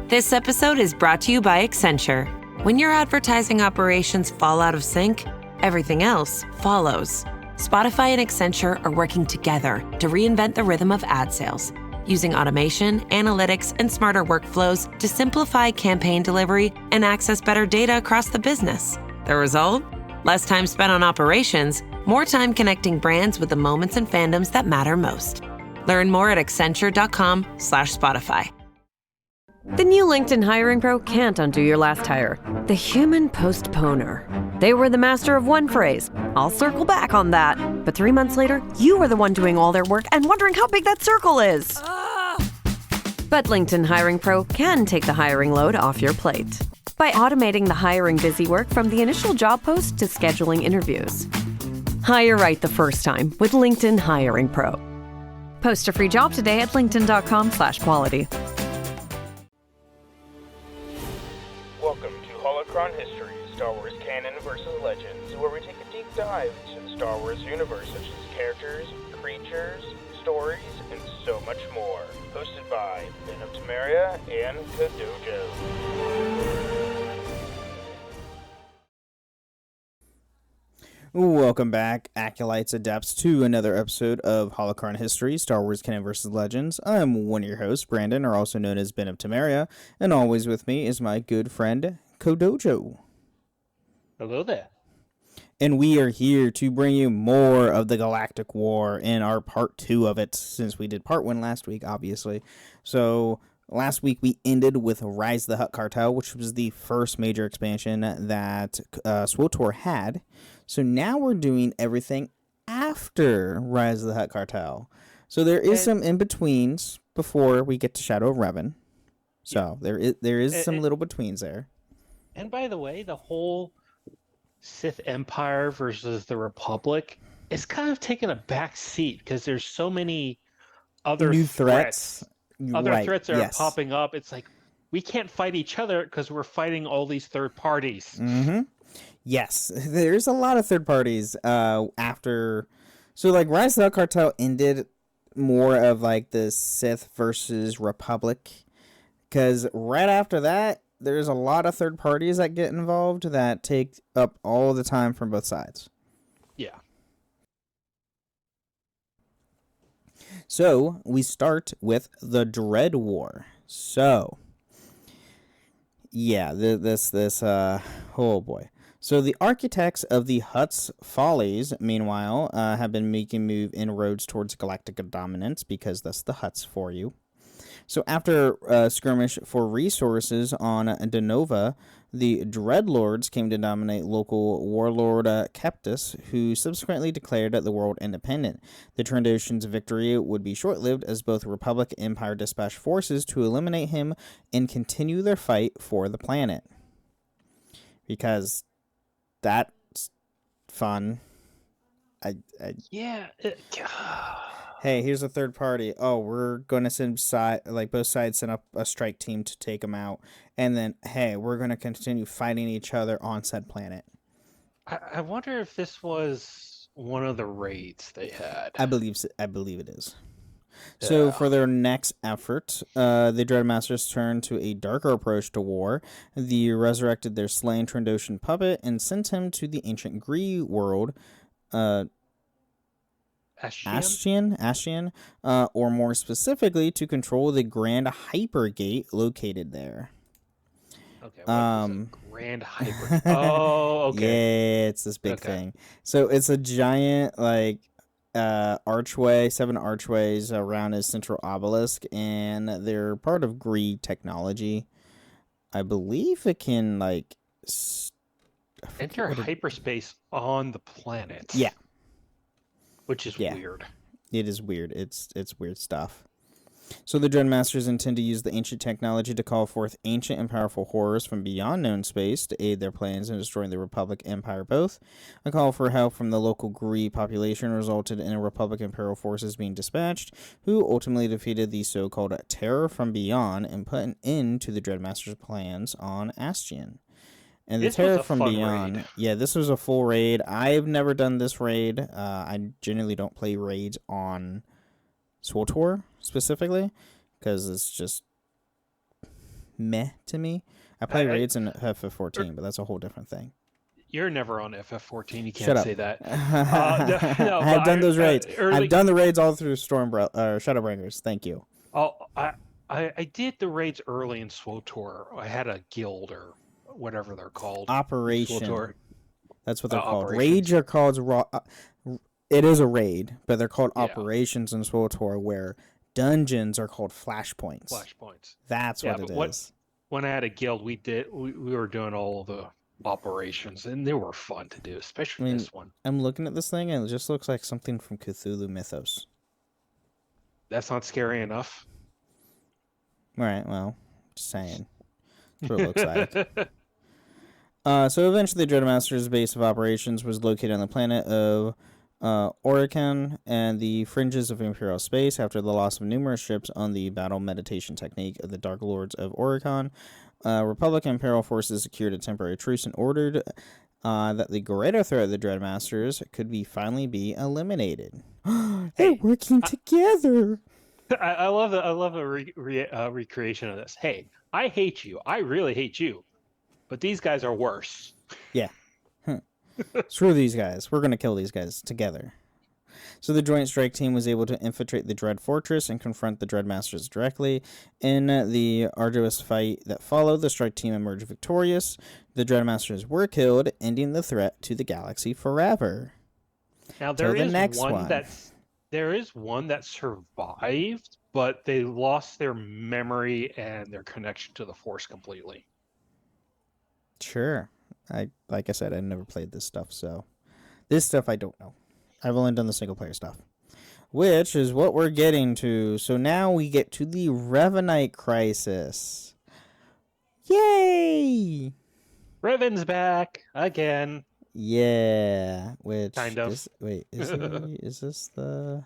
This episode is brought to you by Accenture. When your advertising operations fall out of sync, everything else follows. Spotify and Accenture are working together to reinvent the rhythm of ad sales, using automation, analytics, and smarter workflows to simplify campaign delivery and access better data across the business. The result? Less time spent on operations, more time connecting brands with the moments and fandoms that matter most. Learn more at accenture.com/Spotify. The new LinkedIn Hiring Pro can't undo your last hire. The human postponer. They were the master of one phrase. I'll circle back on that. But 3 months later, you are the one doing all their work and wondering how big that circle is. But LinkedIn Hiring Pro can take the hiring load off your plate by automating the hiring busy work from the initial job post to scheduling interviews. Hire right the first time with LinkedIn Hiring Pro. Post a free job today at linkedin.com/quality. Welcome to Holocron History, Star Wars Canon vs. Legends, where we take a deep dive into the Star Wars universe, such as characters, creatures, stories, and so much more. Hosted by Ben of Temeria and Kadojo. Welcome back, Acolytes Adepts, to another episode of Holocron History, Star Wars Canon vs. Legends. I'm one of your hosts, Brandon, or also known as Ben of Temeria, and always with me is my good friend, Kadojo. Hello there. And we are here to bring you more of the Galactic War in our part 2 of it, since we did part 1 last week, obviously. So, last week we ended with Rise of the Hutt Cartel, which was the first major expansion that SWTOR had. So now we're doing everything after Rise of the Hutt Cartel. So there is some in-betweens before we get to Shadow of Revan. So there is some little betweens there. And by the way, the whole Sith Empire versus the Republic is kind of taking a back seat because there's so many other new threats. Other threats are popping up. It's like, we can't fight each other because we're fighting all these third parties. Mm-hmm. Yes, there's a lot of third parties after. So, like, Rise of the Hutt Cartel ended more of, like, the Sith versus Republic. Because right after that, there's a lot of third parties that get involved that take up all the time from both sides. Yeah. So, we start with the Dread War. So, yeah, oh boy. So the architects of the Hutt's Follies, meanwhile, have been making inroads towards galactic dominance, because that's the Hutts for you. So after a skirmish for resources on Denova, the Dreadlords came to dominate local warlord Keptus, who subsequently declared the world independent. The Trandoshan's victory would be short-lived, as both Republic and Empire dispatched forces to eliminate him and continue their fight for the planet. Because that's fun. Hey, here's a third party. Oh, we're going to send both sides send up a strike team to take them out. And then, hey, we're going to continue fighting each other on said planet. I wonder if this was one of the raids they had. I believe it is. Yeah. So for their next effort, the Dreadmasters turned to a darker approach to war. They resurrected their slain Trandoshan puppet and sent him to the ancient Gree world, Ashian, or more specifically, to control the Grand Hypergate located there. Okay, what is a Grand Hyper? Oh, okay. Yeah, it's this big thing. So it's a giant, archway, 7 archways around his central obelisk, and they're part of Gree technology. I believe it can, enter hyperspace on the planet. Yeah. Which is weird. It is weird. It's weird stuff. So the Dreadmasters intend to use the ancient technology to call forth ancient and powerful horrors from beyond known space to aid their plans in destroying the Republic Empire both. A call for help from the local Gree population resulted in a Republic Imperial forces being dispatched, who ultimately defeated the so-called Terror from Beyond and put an end to the Dreadmasters' plans on Astion. And the Terror from Beyond, this was a full raid. I've never done this raid. I generally don't play raids on SWTOR specifically, because it's just meh to me. I play raids in FF14, but that's a whole different thing. You're never on FF14. You can't Shut up. say that. I have done those raids. I've done the raids all through Shadowbringers. Thank you. I did the raids early in SWTOR. I had a guild or whatever they're called. Operation. That's what they're called. Operations. Raids are called it is a raid, but they're called operations in SWTOR, where dungeons are called flashpoints. That's what it is. When I had a guild, we were doing all of the operations, and they were fun to do, especially this one. I'm looking at this thing, and it just looks like something from Cthulhu Mythos. That's not scary enough. All right, well, just saying. That's what it looks like. So eventually, the Dreadmaster's base of operations was located on the planet of Oricon and the fringes of Imperial space. After the loss of numerous ships on the battle meditation technique of the Dark Lords of Oricon, Republic and Imperial forces secured a temporary truce and ordered that the greater threat of the Dreadmasters could finally be eliminated. They're working together. I love the recreation of this. Hey, I hate you. I really hate you. But these guys are worse. Yeah. Screw these guys. We're going to kill these guys together. So the Joint Strike Team was able to infiltrate the Dread Fortress and confront the Dreadmasters directly. In the arduous fight that followed, the Strike Team emerged victorious. The Dreadmasters were killed, ending the threat to the galaxy forever. Now there is one that survived, but they lost their memory and their connection to the Force completely. Sure. Like I said, I never played this stuff, so this stuff I don't know. I've only done the single player stuff, which is what we're getting to. So now we get to the Revanite crisis. Yay! Revan's back again. Yeah, which kind of. Is this the?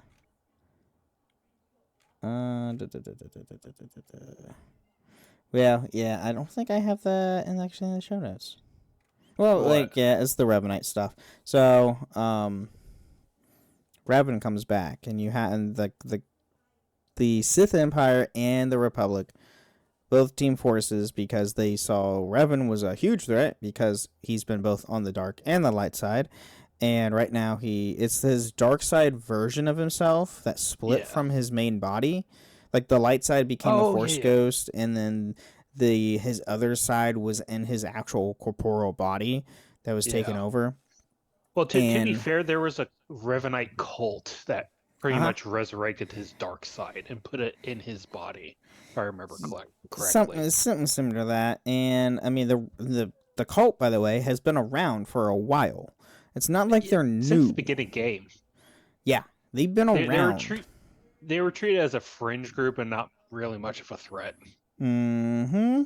Well, yeah, I don't think I have that in the show notes. Well, it's the Revanite stuff. So, Revan comes back, and you have the Sith Empire and the Republic both team forces because they saw Revan was a huge threat because he's been both on the dark and the light side, and right now it's his dark side version of himself that split from his main body. Like the light side became a Force ghost, and then his other side was in his actual corporeal body that was taken over. Well, to be fair, there was a Revanite cult that pretty much resurrected his dark side and put it in his body, if I remember correctly. Something similar to that. And I mean, the cult, by the way, has been around for a while. It's not like they're new. Since the beginning game. Yeah, they've been around. They were treated as a fringe group and not really much of a threat. Mm-hmm.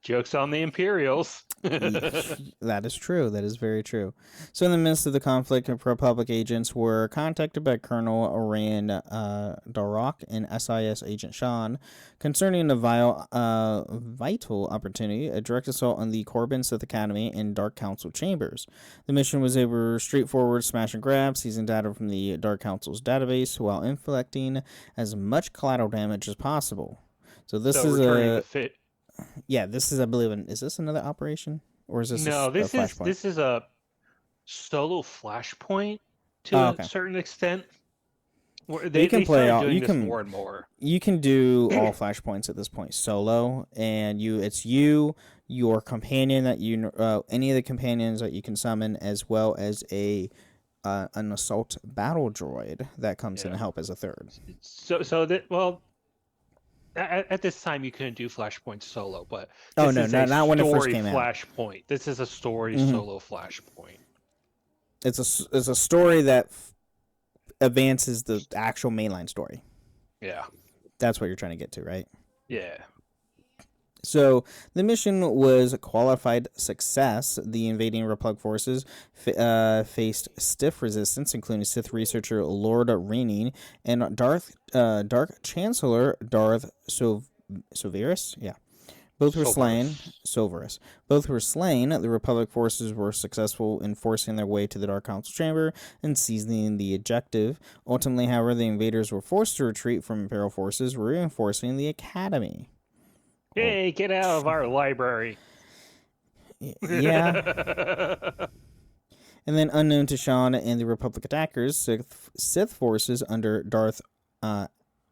Joke's on the Imperials. That is true. That is very true. So in the midst of the conflict, Republic agents were contacted by Colonel Rand Darroch and SIS Agent Sean concerning a vital opportunity, a direct assault on the Corbin Sith Academy and Dark Council chambers. The mission was a straightforward smash and grab, seizing data from the Dark Council's database while inflicting as much collateral damage as possible. So this is this is, I believe, is this another operation, or is this this is a solo flashpoint to a certain extent. They can play all. You can more and more. You can do all flashpoints at this point solo, and it's your companion that any of the companions that you can summon, as well as an assault battle droid that comes in to help as a third. At this time, you couldn't do Flashpoint solo, but not when it first came out. Flashpoint. This is a story solo Flashpoint. It's a story that advances the actual mainline story. Yeah, that's what you're trying to get to, right? Yeah. So the mission was a qualified success. The invading Republic forces faced stiff resistance, including Sith researcher Lord Rening and Dark Chancellor Darth Soveris. Yeah, both were slain. Soveris. Both were slain. The Republic forces were successful in forcing their way to the Dark Council chamber and seizing the objective. Ultimately, however, the invaders were forced to retreat from Imperial forces, reinforcing the Academy. Hey, get out of our library. Yeah. And then, unknown to Sean and the Republic attackers, Sith forces under Darth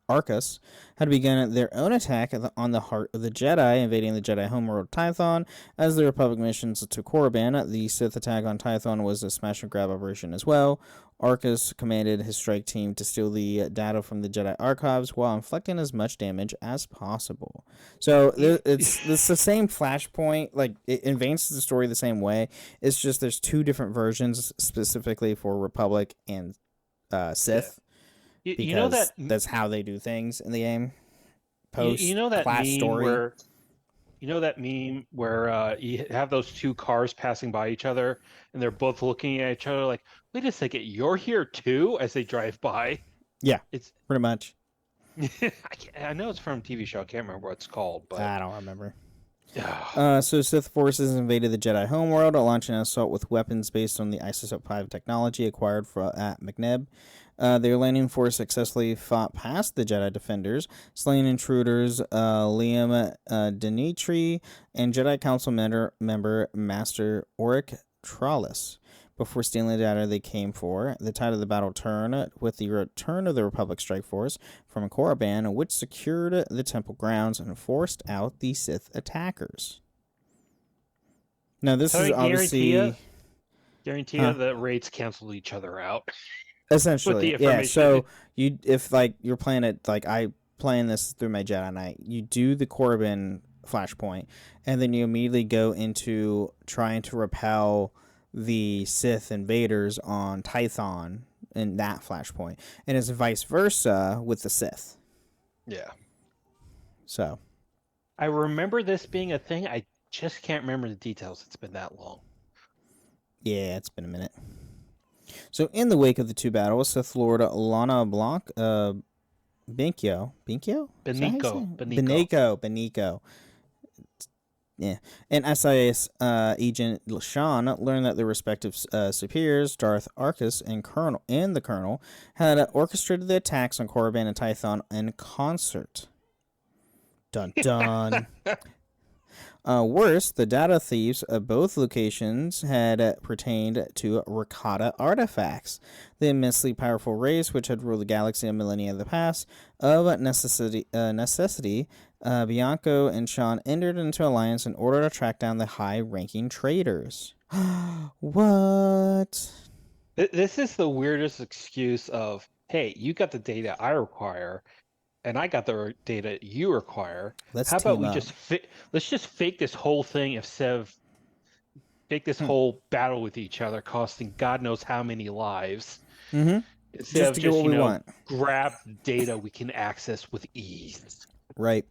Arcus had begun their own attack on the heart of the Jedi, invading the Jedi homeworld Tython. As the Republic missions to Korriban, the Sith attack on Tython was a smash and grab operation as well. Arcus commanded his strike team to steal the data from the Jedi archives while inflicting as much damage as possible. So it's the same flashpoint. Like, it advances the story the same way. It's just there's two different versions specifically for Republic and Sith. Yeah. Because you know that that's how they do things in the game. Post you know that class meme story. where you have those two cars passing by each other and they're both looking at each other like, wait a second, you're here too, as they drive by. Yeah, It's pretty much. I know it's from a TV show. I can't remember what it's called, but I don't remember. So Sith forces invaded the Jedi homeworld, launching an assault with weapons based on the Isotope 5 technology acquired at McNeb. Their landing force successfully fought past the Jedi defenders, slaying intruders Liam Denitri and Jedi Council member Master Auric Trollis. Before stealing the data they came for, the tide of the battle turned with the return of the Republic Strike Force from Korriban, which secured the temple grounds and forced out the Sith attackers. Now, this is obviously... Guarantee you the raids canceled each other out. Essentially, yeah. So if you're playing it like I playing this through my Jedi Knight, you do the Korriban flashpoint, and then you immediately go into trying to repel the Sith invaders on Tython in that flashpoint, and it's vice versa with the Sith. Yeah. So, I remember this being a thing. I just can't remember the details. It's been that long. Yeah, it's been a minute. So, in the wake of the two battles, Sith Lord Lana Blanc, Benico, yeah, and SIS agent Sean learned that their respective superiors, Darth Arcus and the Colonel, had orchestrated the attacks on Korriban and Tython in concert. Dun dun. Worse, the data thieves of both locations had pertained to Rakata artifacts, the immensely powerful race which had ruled the galaxy a millennia in the past. Of necessity, Bianco and Sean entered into alliance in order to track down the high-ranking traitors. What? This is the weirdest excuse of, hey, you got the data I require, and I got the data you require. Let's How about we up. let's just fake this whole thing fake this whole battle with each other, costing God knows how many lives. Mm-hmm. Instead just of to get what we want. Grab data we can access with ease. Right.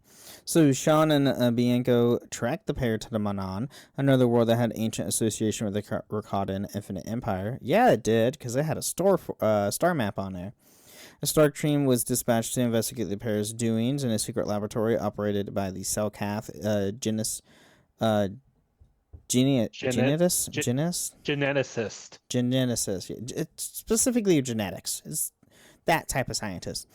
So Sean and Bianco tracked the pair to the Manan, another world that had ancient association with the Rakatan Infinite Empire. Yeah, it did, because it had a star map on there. A Stark team was dispatched to investigate the pair's doings in a secret laboratory operated by the Selkath geneticist. It's specifically genetics. It's that type of scientist.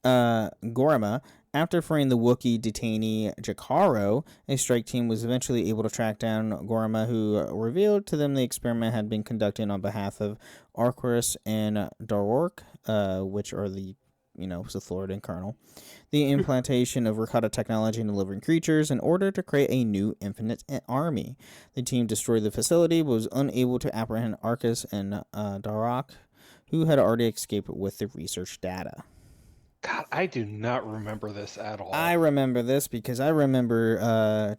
Gorma. After freeing the Wookiee detainee Jakaro, a strike team was eventually able to track down Gorma, who revealed to them the experiment had been conducted on behalf of Arquerus and Darork, which are the, Sith Lord and Colonel. The implantation of Rakata technology in living creatures in order to create a new infinite army. The team destroyed the facility, but was unable to apprehend Arcus and Darok, who had already escaped with the research data. God, I do not remember this at all. I remember this because I remember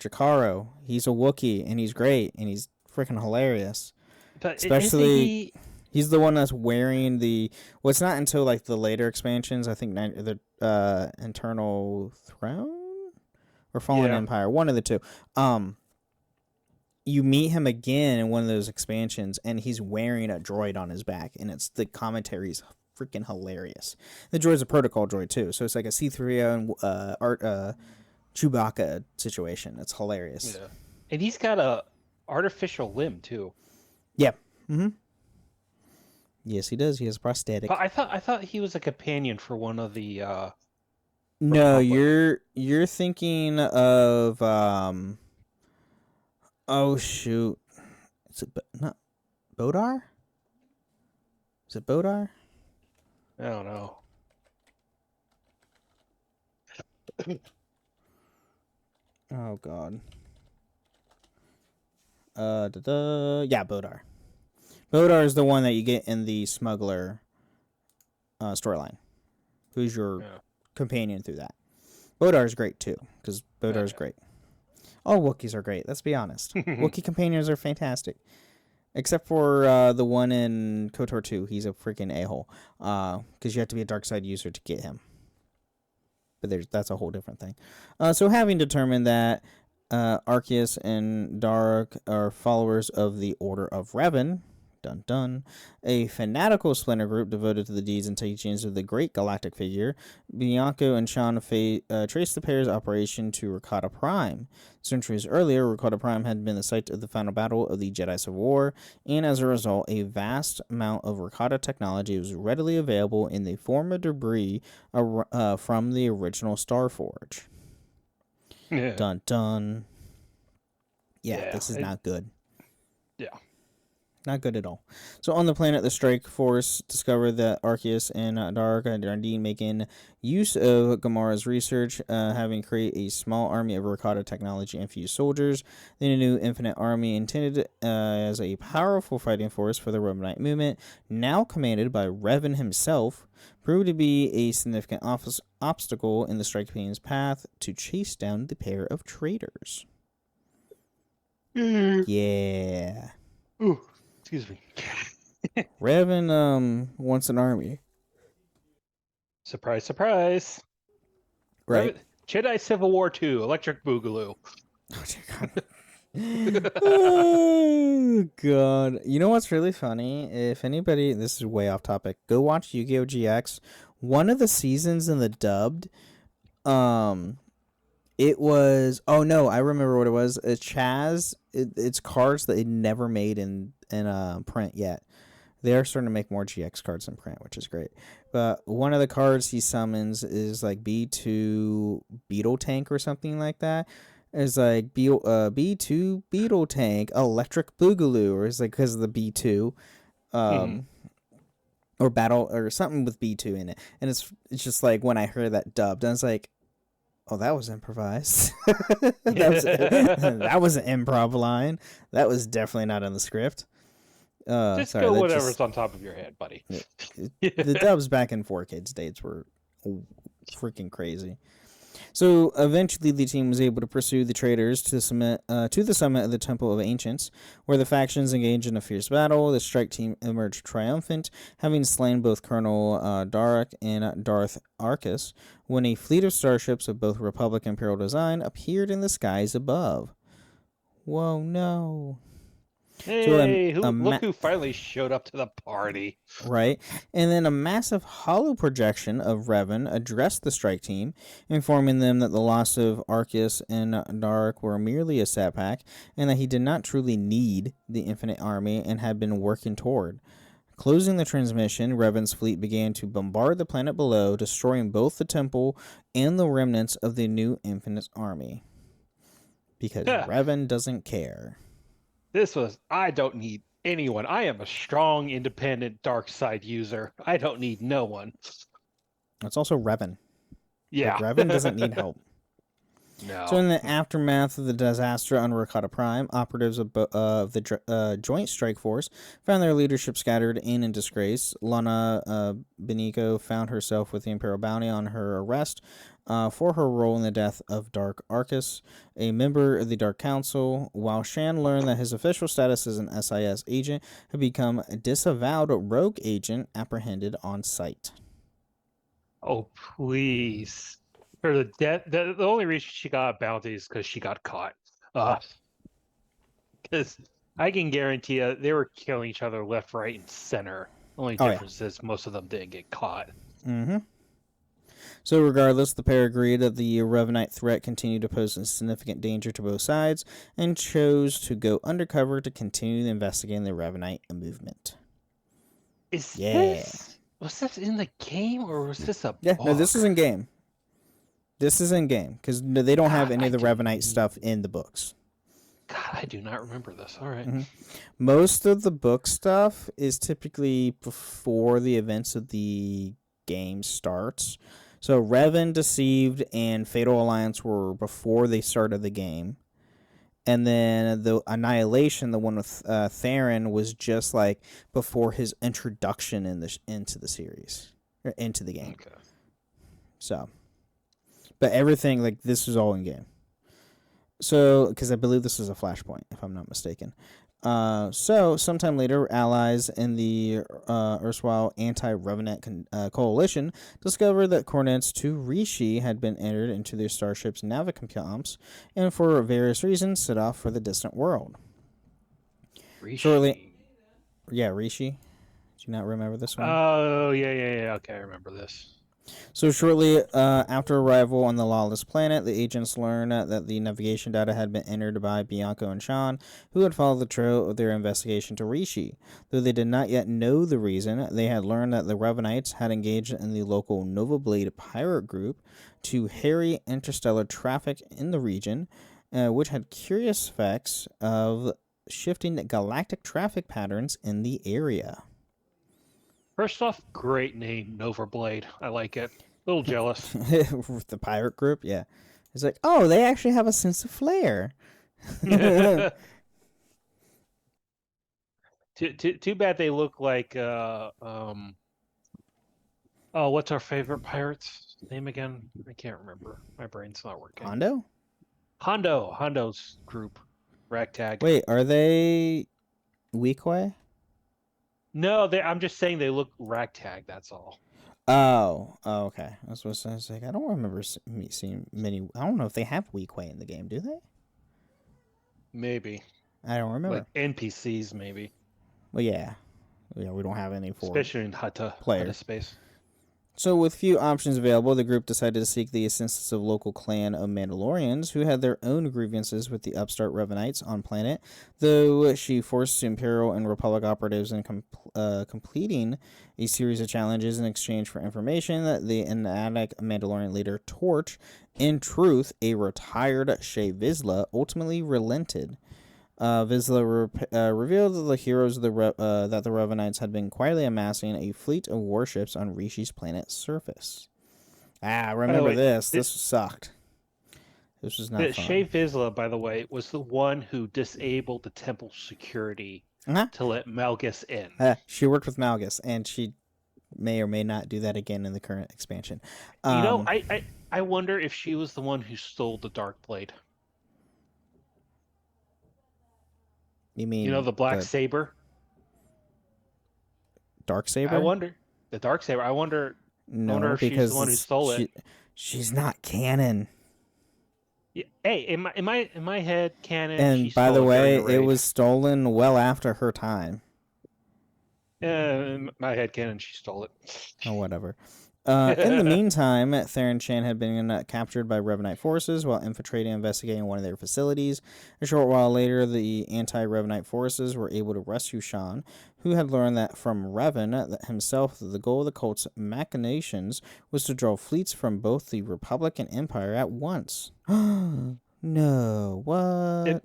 Jakaro. He's a Wookiee, and he's great, and he's freaking hilarious. But especially, he's the one that's wearing the... Well, it's not until, the later expansions, I think the Internal Throne? Or Fallen Empire, one of the two. You meet him again in one of those expansions, and he's wearing a droid on his back, and the commentary's freaking hilarious. The droid's a protocol droid too, so it's like a C-3PO and Chewbacca situation. It's hilarious. Yeah. And he's got a artificial limb too. Yeah. Mm-hmm. Yes, he does. He has prosthetic. But I thought he was a companion for one of the No, Republic. you're thinking of oh shoot. Is it not Bodar? Is it Bodar? I don't know. Oh god. Yeah, Bodar. Bodar is the one that you get in the smuggler storyline. Who's your Yeah. companion through that? Bodar is great too, because Bodar is Yeah. great. All Wookiees are great. Let's be honest. Wookiee companions are fantastic, except for the one in KOTOR 2. He's a freaking a-hole, because you have to be a dark side user to get him. But that's a whole different thing. So having determined that Arceus and Daruk are followers of the Order of Revan, dun dun, a fanatical splinter group devoted to the deeds and teachings of the great galactic figure, Bianco and Sean trace the pair's operation to Rakata Prime. Centuries earlier, Rakata Prime had been the site of the final battle of the Jedi Civil War, and as a result, a vast amount of Rakata technology was readily available in the form of debris from the original Starforge. Yeah. Dun dun. Yeah, Yeah, this is not good. Yeah. Not good at all. So on the planet, the Strike Force discovered that Arceus and Daruk are indeed making use of Gamara's research, having created a small army of Rakata technology-infused soldiers. Then a new Infinite Army intended as a powerful fighting force for the Revanite movement, now commanded by Revan himself, proved to be a significant obstacle in the Strike Team's path to chase down the pair of traitors. Yeah. Ooh, excuse me. Revan wants an army, Surprise, surprise. right? Jedi Civil War 2, Electric Boogaloo. Oh dear God. Oh God. You know what's really funny? If anybody, this is way off topic, go watch Yu-Gi-Oh! GX. One of the seasons in the dubbed, it was, oh no, I remember what it was. Chaz, it's cards that they never made in print yet. They are starting to make more GX cards in print, which is great. But one of the cards he summons is like B2 Beetle Tank or something like that. It's like B2 Beetle Tank Electric Boogaloo, or it's like because of the B2, or battle or something with B2 in it. And it's just like when I heard that dubbed, I was like, oh, that was improvised. that was an improv line. That was definitely not in the script. Just sorry, go whatever's on top of your head, buddy. The dubs back in 4Kids days were freaking crazy. So eventually, the team was able to pursue the traitors to the summit of the Temple of Ancients, where the factions engaged in a fierce battle. The strike team emerged triumphant, having slain both Colonel Daruk and Darth Arcus, when a fleet of starships of both Republic and Imperial design appeared in the skies above. Whoa, no. Hey, look who finally showed up to the party. Right. And then a massive hollow projection of Revan addressed the strike team, informing them that the loss of Arceus and Daruk were merely a setback, and that he did not truly need the Infinite Army and had been working toward. Closing the transmission, Revan's fleet began to bombard the planet below, destroying both the temple and the remnants of the new Infinite Army. Because Revan doesn't care. I don't need anyone. I am a strong, independent, dark side user. I don't need no one. It's also Revan. Yeah. Like, Revan doesn't need help. No. So in the aftermath of the disaster on Rakata Prime, operatives of the Joint Strike Force found their leadership scattered and in disgrace. Lana Beniko found herself with the Imperial bounty on her arrest for her role in the death of Dark Arcus, a member of the Dark Council, while Shan learned that his official status as an SIS agent had become a disavowed rogue agent apprehended on sight. Oh, please. For the death, the only reason she got a bounty is because she got caught. Because I can guarantee you they were killing each other left, right, and center. Only difference is most of them didn't get caught. Mm-hmm. So regardless, the pair agreed that the Revanite threat continued to pose a significant danger to both sides and chose to go undercover to continue investigating the Revanite movement. Was this in the game or was this a book? No, this is in game. This is in game because they don't have any of the I do- Revanite stuff in the books. God, I do not remember this. All right. Most of the book stuff is typically before the events of the game starts. So Revan, Deceived, and Fatal Alliance were before they started the game. And then the Annihilation, the one with Theron, was just like before his introduction into the series or into the game. Okay. So, but everything like this is all in game. So, because I believe this is a flashpoint, if I'm not mistaken. So, sometime later, allies in the erstwhile anti-Revenant coalition discovered that coordinates to Rishi had been entered into their starship's navicomps, and for various reasons set off for the distant world. Rishi. Yeah, Rishi. Do you not remember this one? Oh, yeah. Okay, I remember this. So shortly after arrival on the lawless planet, the agents learned that the navigation data had been entered by Bianco and Sean, who had followed the trail of their investigation to Rishi. Though they did not yet know the reason, they had learned that the Revanites had engaged in the local Nova Blade pirate group to harry interstellar traffic in the region, which had curious effects of shifting galactic traffic patterns in the area. First off, great name, Nova Blade. I like it. A little jealous. With the pirate group, yeah. It's like, oh, they actually have a sense of flair. Too bad they look like what's our favorite pirate's name again? I can't remember. My brain's not working. Hondo's group. Ragtag. Wait, are they Weequay? No, I'm just saying they look ragtag, that's all. Oh, okay. I was like, I don't remember seeing many. I don't know if they have Weequay in the game, do they? Maybe. I don't remember. Like NPCs, maybe. Well, yeah, we don't have any for especially in Hutta space. So, with few options available, the group decided to seek the assistance of local clan of Mandalorians who had their own grievances with the upstart Revanites on planet, though she forced Imperial and Republic operatives in completing a series of challenges in exchange for information that the enigmatic Mandalorian leader Torch, in truth a retired Shae Vizsla, ultimately relented. Vizsla revealed to the heroes that the Revanites had been quietly amassing a fleet of warships on Rishi's planet's surface. Remember this. This sucked. This was not fun. Shae Vizsla, by the way, was the one who disabled the temple security to let Malgus in. She worked with Malgus, and she may or may not do that again in the current expansion. I wonder if she was the one who stole the Dark Blade. You mean the black saber? Dark saber? I wonder. The Dark saber. I wonder if she's the one who stole it. She's not canon. Yeah, hey, in my head, canon. And by the way, it was stolen well after her time. In my head canon, she stole it. Oh, whatever. In the meantime, Theron Shan had been captured by Revanite forces while infiltrating and investigating one of their facilities. A short while later, the anti-Revanite forces were able to rescue Shan, who had learned that from Revan himself that the goal of the cult's machinations was to draw fleets from both the Republic and Empire at once. No, what?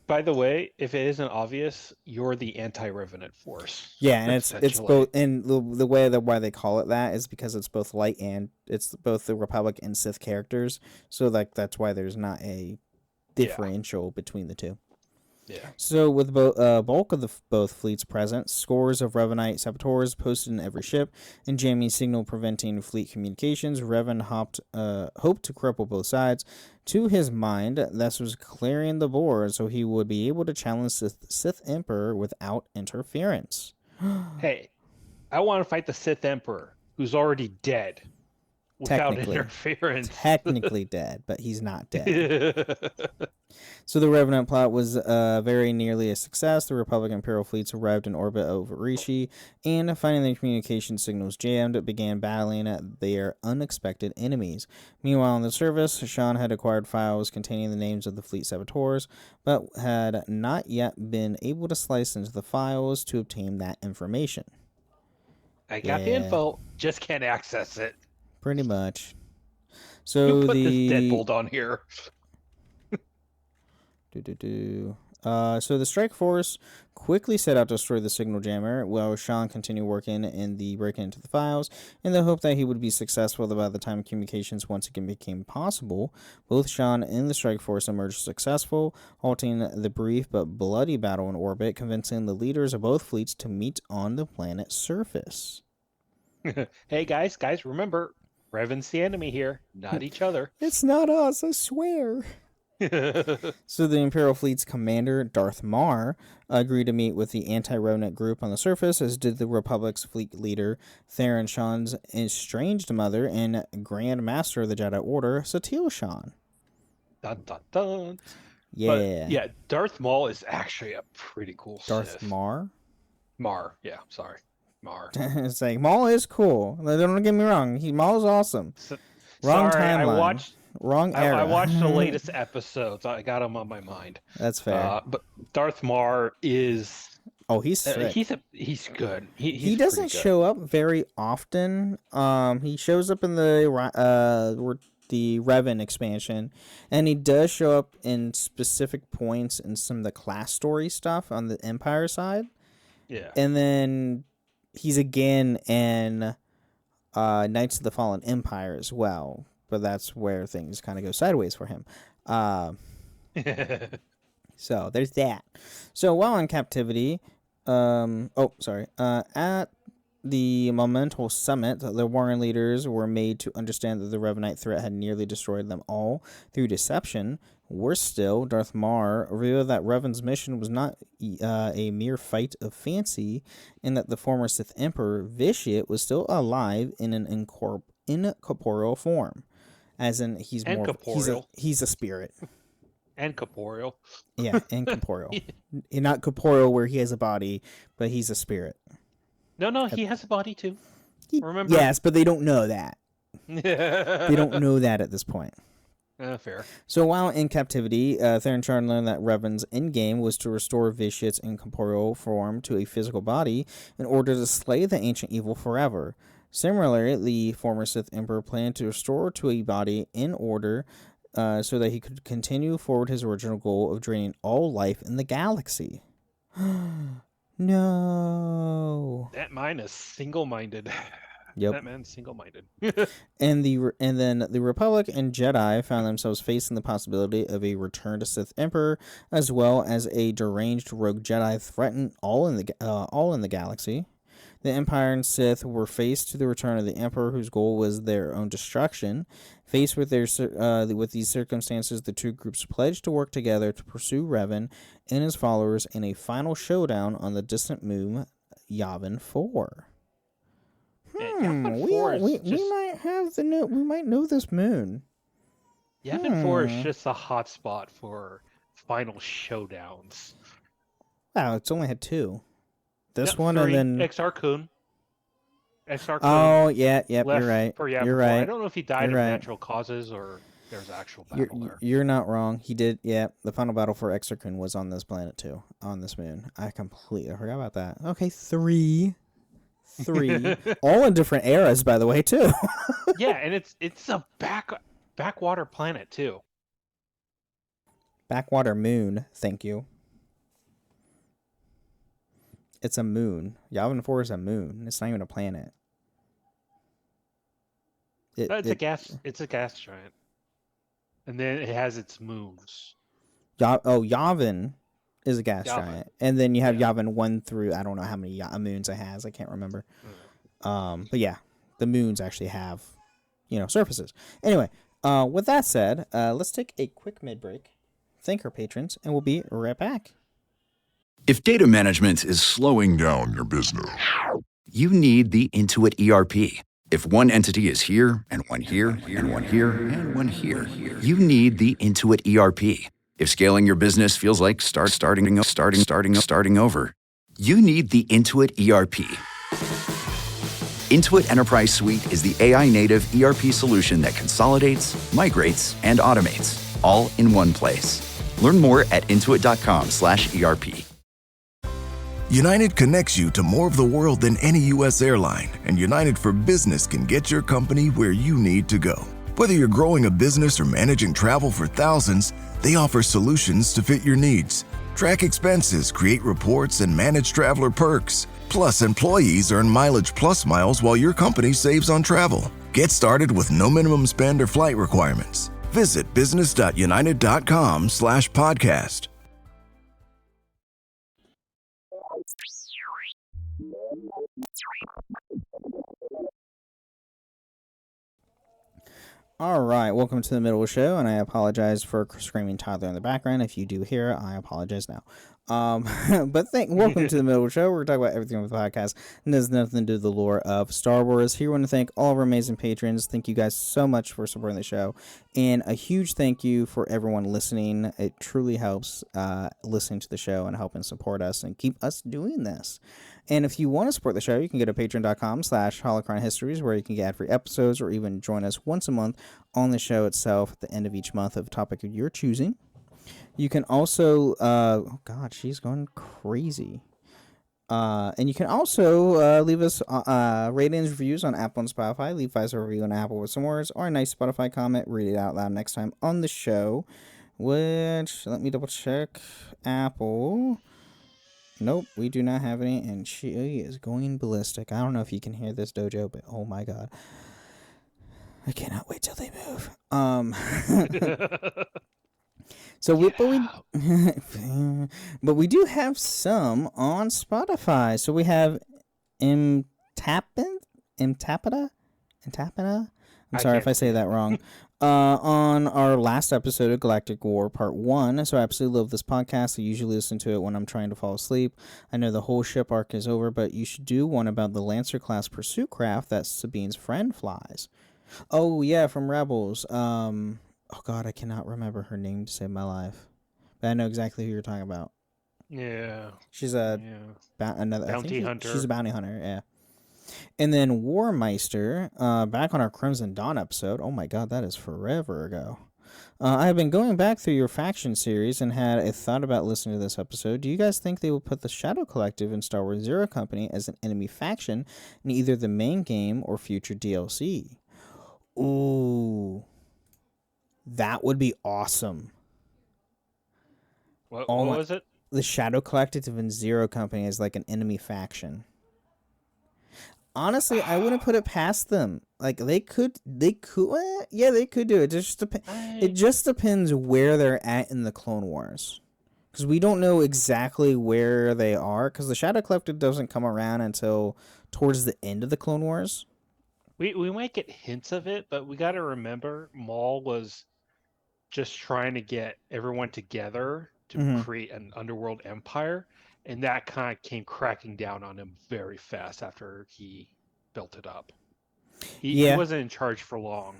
By the way, if it isn't obvious, you're the anti-Revenant force. Yeah, and it's both, and the way that why they call it that is because it's both light and it's both the Republic and Sith characters. So that's why there's not a differential between the two. Yeah. So with bulk of both fleets present, scores of Revanite saboteurs posted in every ship, and jamming signal preventing fleet communications, Revan hoped to cripple both sides. To his mind, this was clearing the board so he would be able to challenge the Sith Emperor without interference. Hey, I want to fight the Sith Emperor, who's already dead, without interference. Technically dead, but he's not dead. So the Revenant plot was very nearly a success. The Republic Imperial fleets arrived in orbit over Rishi, and finding the communication signals jammed, began battling their unexpected enemies. Meanwhile, on the surface, Shan had acquired files containing the names of the fleet saboteurs, but had not yet been able to slice into the files to obtain that information. I got the info, just can't access it. Pretty much. So Who put the this deadbolt on here? So the strike force quickly set out to destroy the signal jammer, while Sean continued working in the breaking into the files in the hope that he would be successful by the time communications once again became possible. Both Sean and the strike force emerged successful, halting the brief but bloody battle in orbit, convincing the leaders of both fleets to meet on the planet's surface. Hey guys, remember, Revan's the enemy here, not each other. It's not us, I swear. So the Imperial Fleet's commander, Darth Marr, agreed to meet with the anti-Revanite group on the surface, as did the Republic's fleet leader, Theron Shan's estranged mother and Grand Master of the Jedi Order, Satele Shan. Dun, dun, dun. Yeah. But, yeah, Darth Maul is actually a pretty cool Darth Sith. Marr? Marr, yeah, sorry. Marr. It's like, Maul is cool. Don't get me wrong. Maul's awesome. Wrong Sorry, timeline. Wrong era. I watched the latest episodes. I got him on my mind. That's fair. But Darth Marr is... Oh, he's sick. He's good. He doesn't show up very often. He shows up in the Revan expansion, and he does show up in specific points in some of the class story stuff on the Empire side. Yeah. And then he's again in Knights of the Fallen Empire as well. But that's where things kind of go sideways for him. So there's that. So while in captivity, at the Momental Summit, the Warren leaders were made to understand that the Revanite threat had nearly destroyed them all through deception. Worse still, Darth Marr revealed that Revan's mission was not a mere fight of fancy, and that the former Sith Emperor Vitiate was still alive in an incorporeal form. As in, he's a spirit. And corporeal. Yeah, incorporeal. Not corporeal where he has a body, but he's a spirit. No, he has a body too. Remember? Yes, but they don't know that. They don't know that at this point. Fair. So while in captivity, Theron Shan learned that Revan's endgame was to restore Vitiate's incorporeal form to a physical body in order to slay the ancient evil forever. Similarly, the former Sith Emperor planned to restore to a body in order so that he could continue forward his original goal of draining all life in the galaxy. No. That man is single-minded. Yep. That man's single-minded. And then the Republic and Jedi found themselves facing the possibility of a return to Sith Emperor, as well as a deranged rogue Jedi threatened all in the galaxy. The Empire and Sith were faced to the return of the Emperor, whose goal was their own destruction. Faced with these circumstances, the two groups pledged to work together to pursue Revan and his followers in a final showdown on the distant moon Yavin 4. Yavin 4 We might know this moon. Yavin 4 is just a hot spot for final showdowns. Wow, it's only had 2. This one 3, and then Exar Kun. Oh, yeah, you're right. You're right. I don't know if he died of natural causes or there's actual battle there. You're not wrong. He did. Yeah, the final battle for Exar Kun was on this planet too, on this moon. I completely forgot about that. Okay, 3, all in different eras, by the way, too. Yeah, and it's a backwater planet too. Backwater moon. Thank you. It's a moon. Yavin 4 is a moon. It's not even a planet. It's a gas giant. And then it has its moons. Yavin is a gas giant. And then you have Yavin 1 through, I don't know how many moons it has. I can't remember. But yeah, the moons actually have, surfaces. Anyway, with that said, let's take a quick mid-break. Thank our patrons, and we'll be right back. If data management is slowing down your business, you need the Intuit ERP. If one entity is here, and one here, and one here, and one here, you need the Intuit ERP. If scaling your business feels like starting over, you need the Intuit ERP. Intuit Enterprise Suite is the AI-native ERP solution that consolidates, migrates, and automates, all in one place. Learn more at intuit.com/ERP. United connects you to more of the world than any U.S. airline, and United for Business can get your company where you need to go. Whether you're growing a business or managing travel for thousands, they offer solutions to fit your needs. Track expenses, create reports, and manage traveler perks. Plus, employees earn Mileage Plus miles while your company saves on travel. Get started with no minimum spend or flight requirements. Visit business.united.com/podcast. All right, welcome to the middle of the show, and I apologize for screaming toddler in the background. If you do hear it, I apologize now. Welcome to the middle of the show. We're talking about everything with the podcast, and there's nothing to do with the lore of Star Wars. Here, I want to thank all of our amazing patrons. Thank you guys so much for supporting the show, and a huge thank you for everyone listening. It truly helps listening to the show and helping support us and keep us doing this. And if you want to support the show, you can go to patreon.com/holocronhistories, where you can get ad-free episodes or even join us once a month on the show itself at the end of each month of a topic you're choosing. You can also, oh God, she's going crazy. And you can also leave us ratings, reviews on Apple and Spotify. Leave 5-star review on Apple with some words, or a nice Spotify comment. Read it out loud next time on the show. Which, let me double check. Apple. Nope, we do not have any, and she is going ballistic. I don't know if you can hear this, Dojo, but oh my God. I cannot wait till they move. But we do have some on Spotify. So we have Imtapida. I'm sorry if I say that wrong. On our last episode of Galactic War Part 1. So I absolutely love this podcast. I usually listen to it when I'm trying to fall asleep. I know the whole ship arc is over, but you should do one about the Lancer class pursuit craft that Sabine's friend flies. Oh yeah, from Rebels. Oh God, I cannot remember her name to save my life. But I know exactly who you're talking about. Yeah. She's another bounty hunter. She's a bounty hunter, yeah. And then Warmeister, back on our Crimson Dawn episode. Oh my God, that is forever ago. I have been going back through your faction series and had a thought about listening to this episode. Do you guys think they will put the Shadow Collective and Star Wars Zero Company as an enemy faction in either the main game or future DLC? Ooh. That would be awesome. What was it? The Shadow Collective and Zero Company is like an enemy faction. Honestly, I wouldn't put it past them. Like they could do it. It just depends where they're at in the Clone Wars, because we don't know exactly where they are. Because the Shadow Collective doesn't come around until towards the end of the Clone Wars. We might get hints of it, but we got to remember Maul was just trying to get everyone together to create an underworld empire. And that kind of came cracking down on him very fast after he built it up. He wasn't in charge for long.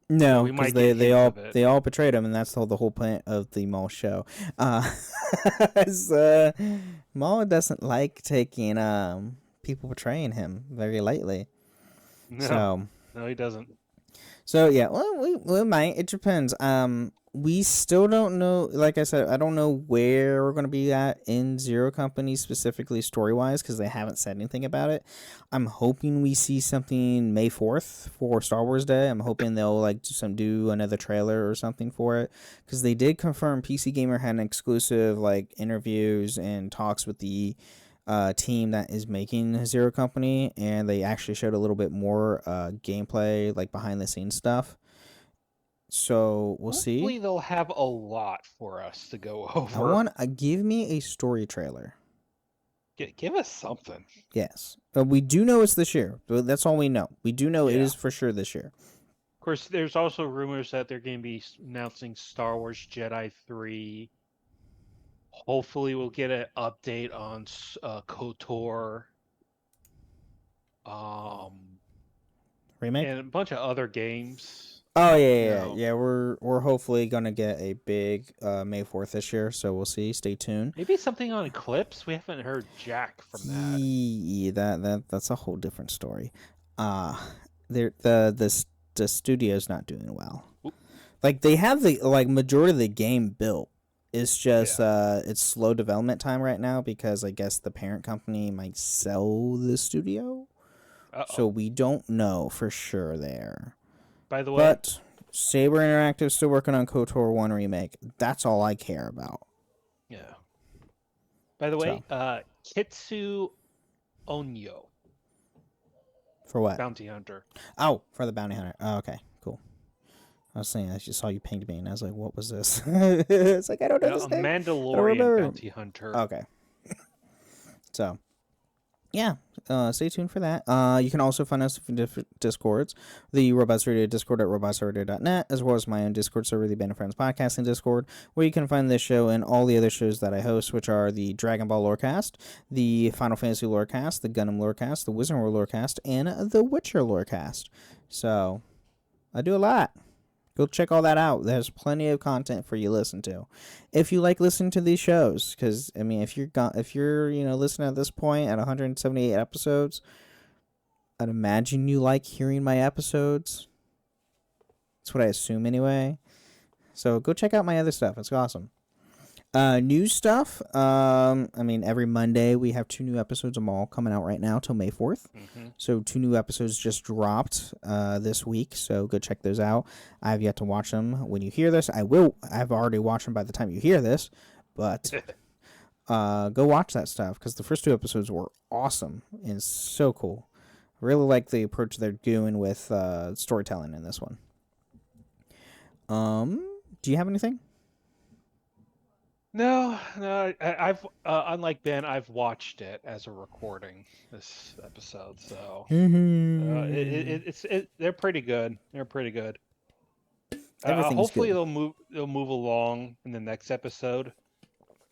No, because they all betrayed him, and that's the whole point of the Maul show. Maul doesn't like taking people betraying him very lightly. No, he doesn't. So yeah, well, we might. It depends. We still don't know. Like I said, I don't know where we're going to be at in Zero Company, specifically story-wise, because they haven't said anything about it. I'm hoping we see something May 4th for Star Wars Day. I'm hoping they'll do another trailer or something for it, because they did confirm PC Gamer had an exclusive interviews and talks with the team that is making Zero Company, and they actually showed a little bit more gameplay, behind the scenes stuff. So we'll see. Hopefully they'll have a lot for us to go over. Give me a story trailer. Give us something. Yes, we do know it's this year. That's all we know. We do know it is for sure this year. Of course, there's also rumors that they're going to be announcing Star Wars Jedi 3. Hopefully we'll get an update on KOTOR. Remake? And a bunch of other games. Oh yeah. We're hopefully gonna get a big May 4th this year, so we'll see. Stay tuned. Maybe something on Eclipse. We haven't heard jack from that. Yeah, that's a whole different story. The studio's not doing well. Oop. They have the majority of the game built. It's just it's slow development time right now because I guess the parent company might sell the studio. Uh-oh. So we don't know for sure there. by the way. But Saber Interactive still working on KOTOR 1 remake. That's all I care about. Yeah. By the way, Kitsu Onyo. For what? Bounty Hunter. Oh, for the Bounty Hunter. Oh, okay, cool. I was saying, I just saw you pinged me, and I was like, what was this? It's like, I don't know this name. Mandalorian Bounty Hunter. Okay. So, yeah, stay tuned for that. You can also find us in different Discords. The Robust Radio Discord at robustradio.net, as well as my own Discord server, the Band of Friends Podcasting Discord, where you can find this show and all the other shows that I host, which are the Dragon Ball Lorecast, the Final Fantasy Lorecast, the Gundam Lorecast, the Wizard World Lorecast, and the Witcher Lorecast. So, I do a lot. Go check all that out. There's plenty of content for you to listen to. If you like listening to these shows, because I mean, if you're listening at this point at 178 episodes, I'd imagine you like hearing my episodes. That's what I assume anyway. So go check out my other stuff. It's awesome. New stuff. I mean, every Monday we have 2 new episodes of Maul coming out right now till May 4th. Mm-hmm. So 2 new episodes just dropped this week. So go check those out. I have yet to watch them. When you hear this, I will. I've already watched them by the time you hear this. But go watch that stuff because the first 2 episodes were awesome and so cool. I really like the approach they're doing with storytelling in this one. Do you have anything? No, I've unlike Ben, I've watched it as a recording this episode, so they're pretty good. They're pretty good. Hopefully good. they'll move along in the next episode,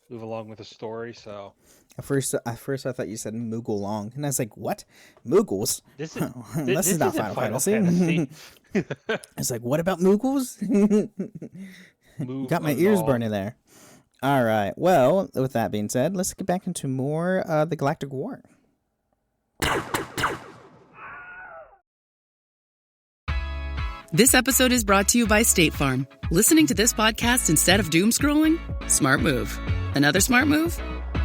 move along with the story. So at first I thought you said Moogle long, and I was like, what? Moogles? This is not Final Fantasy. I was like, what about Moogles? You got my ears burning there. All right. Well, with that being said, let's get back into more the Galactic War. This episode is brought to you by State Farm. Listening to this podcast instead of doom scrolling? Smart move. Another smart move?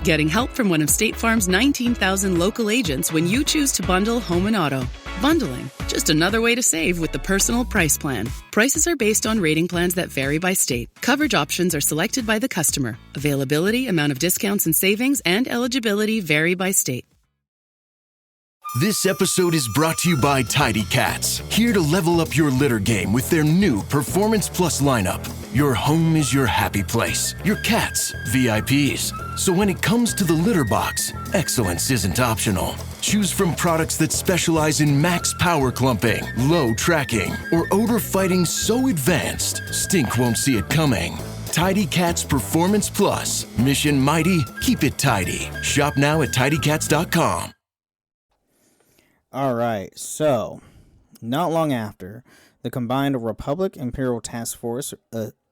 Getting help from one of State Farm's 19,000 local agents when you choose to bundle home and auto. Bundling, just another way to save with the Personal Price Plan. Prices are based on rating plans that vary by state. Coverage options are selected by the customer. Availability, amount of discounts and savings, and eligibility vary by state. This episode is brought to you by Tidy Cats, here to level up your litter game with their new Performance Plus lineup. Your home is your happy place, your cats, VIPs. So when it comes to the litter box, excellence isn't optional. Choose from products that specialize in max power clumping, low tracking, or odor fighting so advanced, stink won't see it coming. Tidy Cats Performance Plus. Mission mighty, keep it tidy. Shop now at tidycats.com. All right, so not long after, the combined Republic Imperial Task Force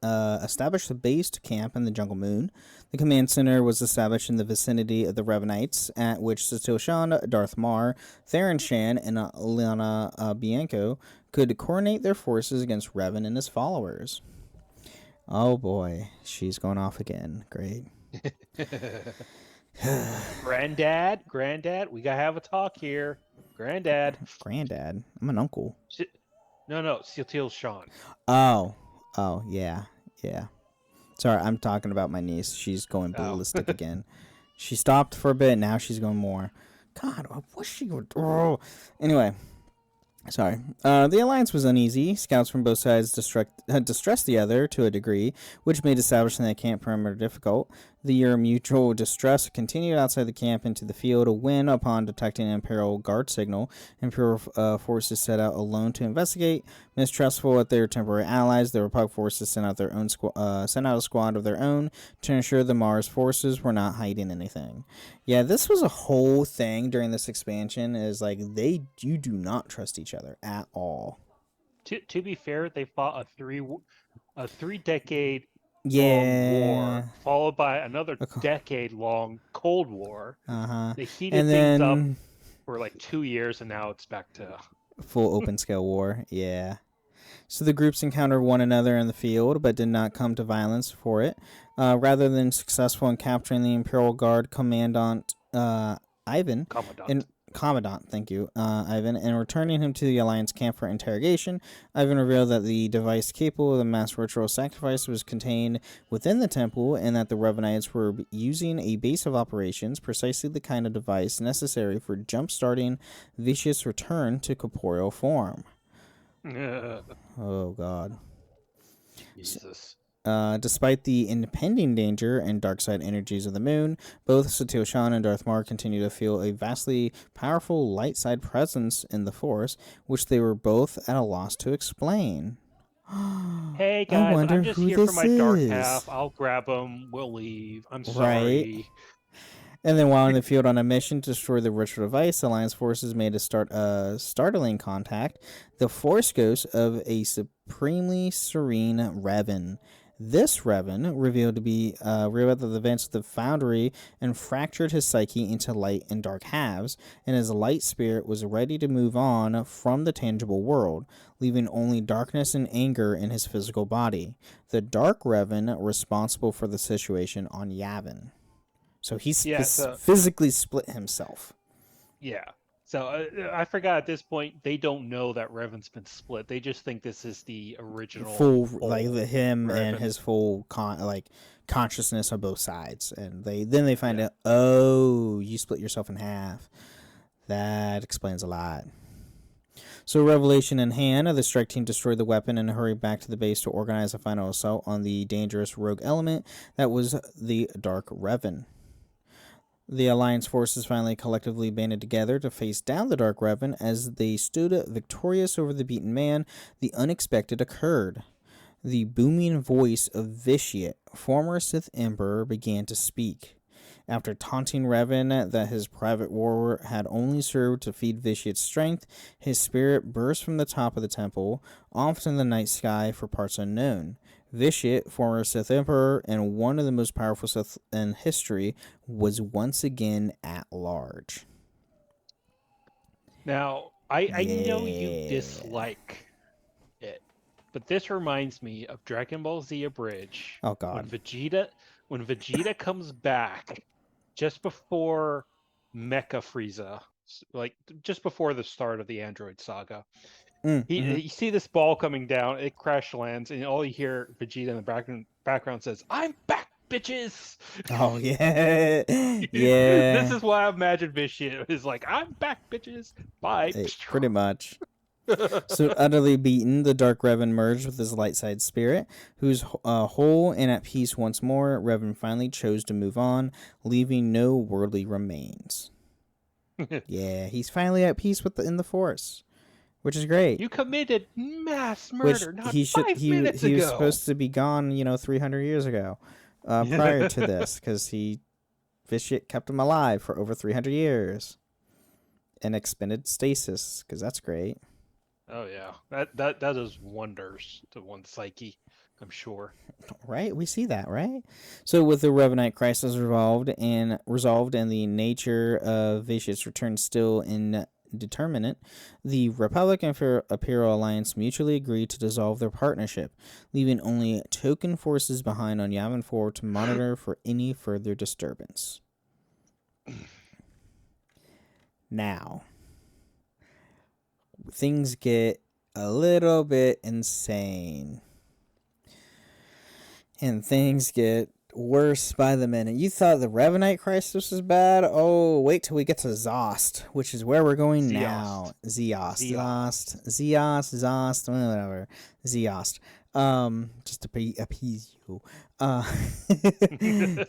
established a base camp in the Jungle Moon. The command center was established in the vicinity of the Revanites, at which Satil Shan, Darth Mar, Theron Shan, and Liana Bianco could coordinate their forces against Revan and his followers. Oh boy, she's going off again. Great. Granddad, we gotta have a talk here. Granddad. I'm an uncle. No, Satil Shan. Oh, yeah. Sorry, I'm talking about my niece. She's going ballistic again. She stopped for a bit, now she's going more. God, what's she going? Oh. Anyway, sorry. The alliance was uneasy. Scouts from both sides distressed the other to a degree, which made establishing the camp perimeter difficult. The mutual distress continued outside the camp into the field when, upon detecting an Imperial Guard signal, Imperial forces set out alone to investigate. Mistrustful at their temporary allies, the Republic forces sent out a squad of their own to ensure the Mars forces were not hiding anything. Yeah, this was a whole thing during this expansion. Is like you do not trust each other at all. To be fair, they fought a 3-decade war, followed by another decade-long Cold War. They heated things up for like 2 years, and now it's back to full open-scale war. Yeah. So the groups encountered one another in the field, but did not come to violence for it. Rather than successful in capturing the Imperial Guard Commandant Ivan. Commandant, thank you, Ivan, and returning him to the Alliance camp for interrogation. Ivan revealed that the device capable of the mass ritual sacrifice was contained within the temple, and that the Revanites were using a base of operations, precisely the kind of device necessary for jump-starting Vicious' return to corporeal form. Oh, God. Jesus. Despite the impending danger and dark side energies of the moon, both Satele Shan and Darth Marr continue to feel a vastly powerful light side presence in the Force, which they were both at a loss to explain. Hey guys, I'm just here for my dark is. half. I'll grab him. We'll leave. I'm Right. sorry. And then while in the field on a mission to destroy the ritual device, Alliance forces made a startling contact, the Force ghost of a supremely serene Revan. This Revan revealed the events of the Foundry and fractured his psyche into light and dark halves, and his light spirit was ready to move on from the tangible world, leaving only darkness and anger in his physical body. The Dark Revan responsible for the situation on Yavin. So he's physically split himself. Yeah. So I forgot at this point, they don't know that Revan's been split. They just think this is the original full like him Revan. And his full consciousness on both sides, and they find out, oh, you split yourself in half. That explains a lot. So, revelation in hand, the strike team destroyed the weapon and hurried back to the base to organize a final assault on the dangerous rogue element that was the Dark Revan. The Alliance forces finally collectively banded together to face down the Dark Revan. As they stood victorious over the beaten man, the unexpected occurred. The booming voice of Vitiate, former Sith Emperor, began to speak. After taunting Revan that his private war had only served to feed Vitiate's strength, his spirit burst from the top of the temple, off in the night sky for parts unknown. Vitiate, former Sith Emperor and one of the most powerful Sith in history, was once again at large. Now, I know you dislike it, but this reminds me of Dragon Ball Z Abridged. Oh God! When Vegeta comes back just before Mecha Frieza, like just before the start of the Android saga. You see this ball coming down, it crash lands, and all you hear Vegeta in the background says, "I'm back, bitches!" Oh, yeah. Yeah. This is why I imagine Vitiate is like, "I'm back, bitches! Bye!" Hey, pretty much. So, utterly beaten, the Dark Revan merged with his light side spirit, whose whole and at peace once more. Revan finally chose to move on, leaving no worldly remains. Yeah, he's finally at peace in the Force. Which is great. You committed mass murder not he 5 minutes ago. He was supposed to be gone, 300 years ago, prior to this, because Vitiate kept him alive for over 300 years, and expended stasis, because that's great. Oh yeah, that does wonders to one's psyche, I'm sure. Right, we see that, right? So with the Revanite crisis resolved and the nature of Vitiate's return still indeterminate, the Republic and Imperial Alliance mutually agreed to dissolve their partnership, leaving only token forces behind on Yavin 4 to monitor for any further disturbance. Now, things get a little bit insane. And things get worse by the minute. You thought the Revanite crisis was bad? Oh, wait till we get to Zost, which is where we're going now. Zost, whatever. Zost. Just to appease you.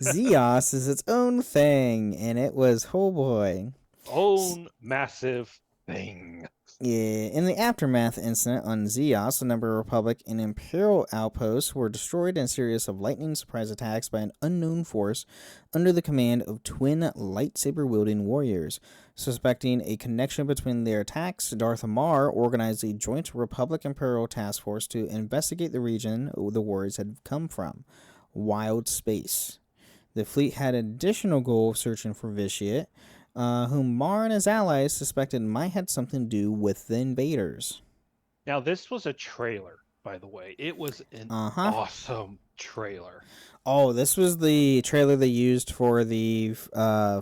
Zost is its own thing, and it was, oh boy. Own massive thing. Yeah, in the aftermath incident on Zost, a number of Republic and Imperial outposts were destroyed in a series of lightning surprise attacks by an unknown force under the command of twin lightsaber-wielding warriors. Suspecting a connection between their attacks, Darth Marr organized a joint Republic-Imperial task force to investigate the region the warriors had come from, Wild Space. The fleet had an additional goal of searching for Vitiate, whom Marr and his allies suspected might have something to do with the invaders. Now, this was a trailer, by the way. It was an awesome trailer. Oh, this was the trailer they used for the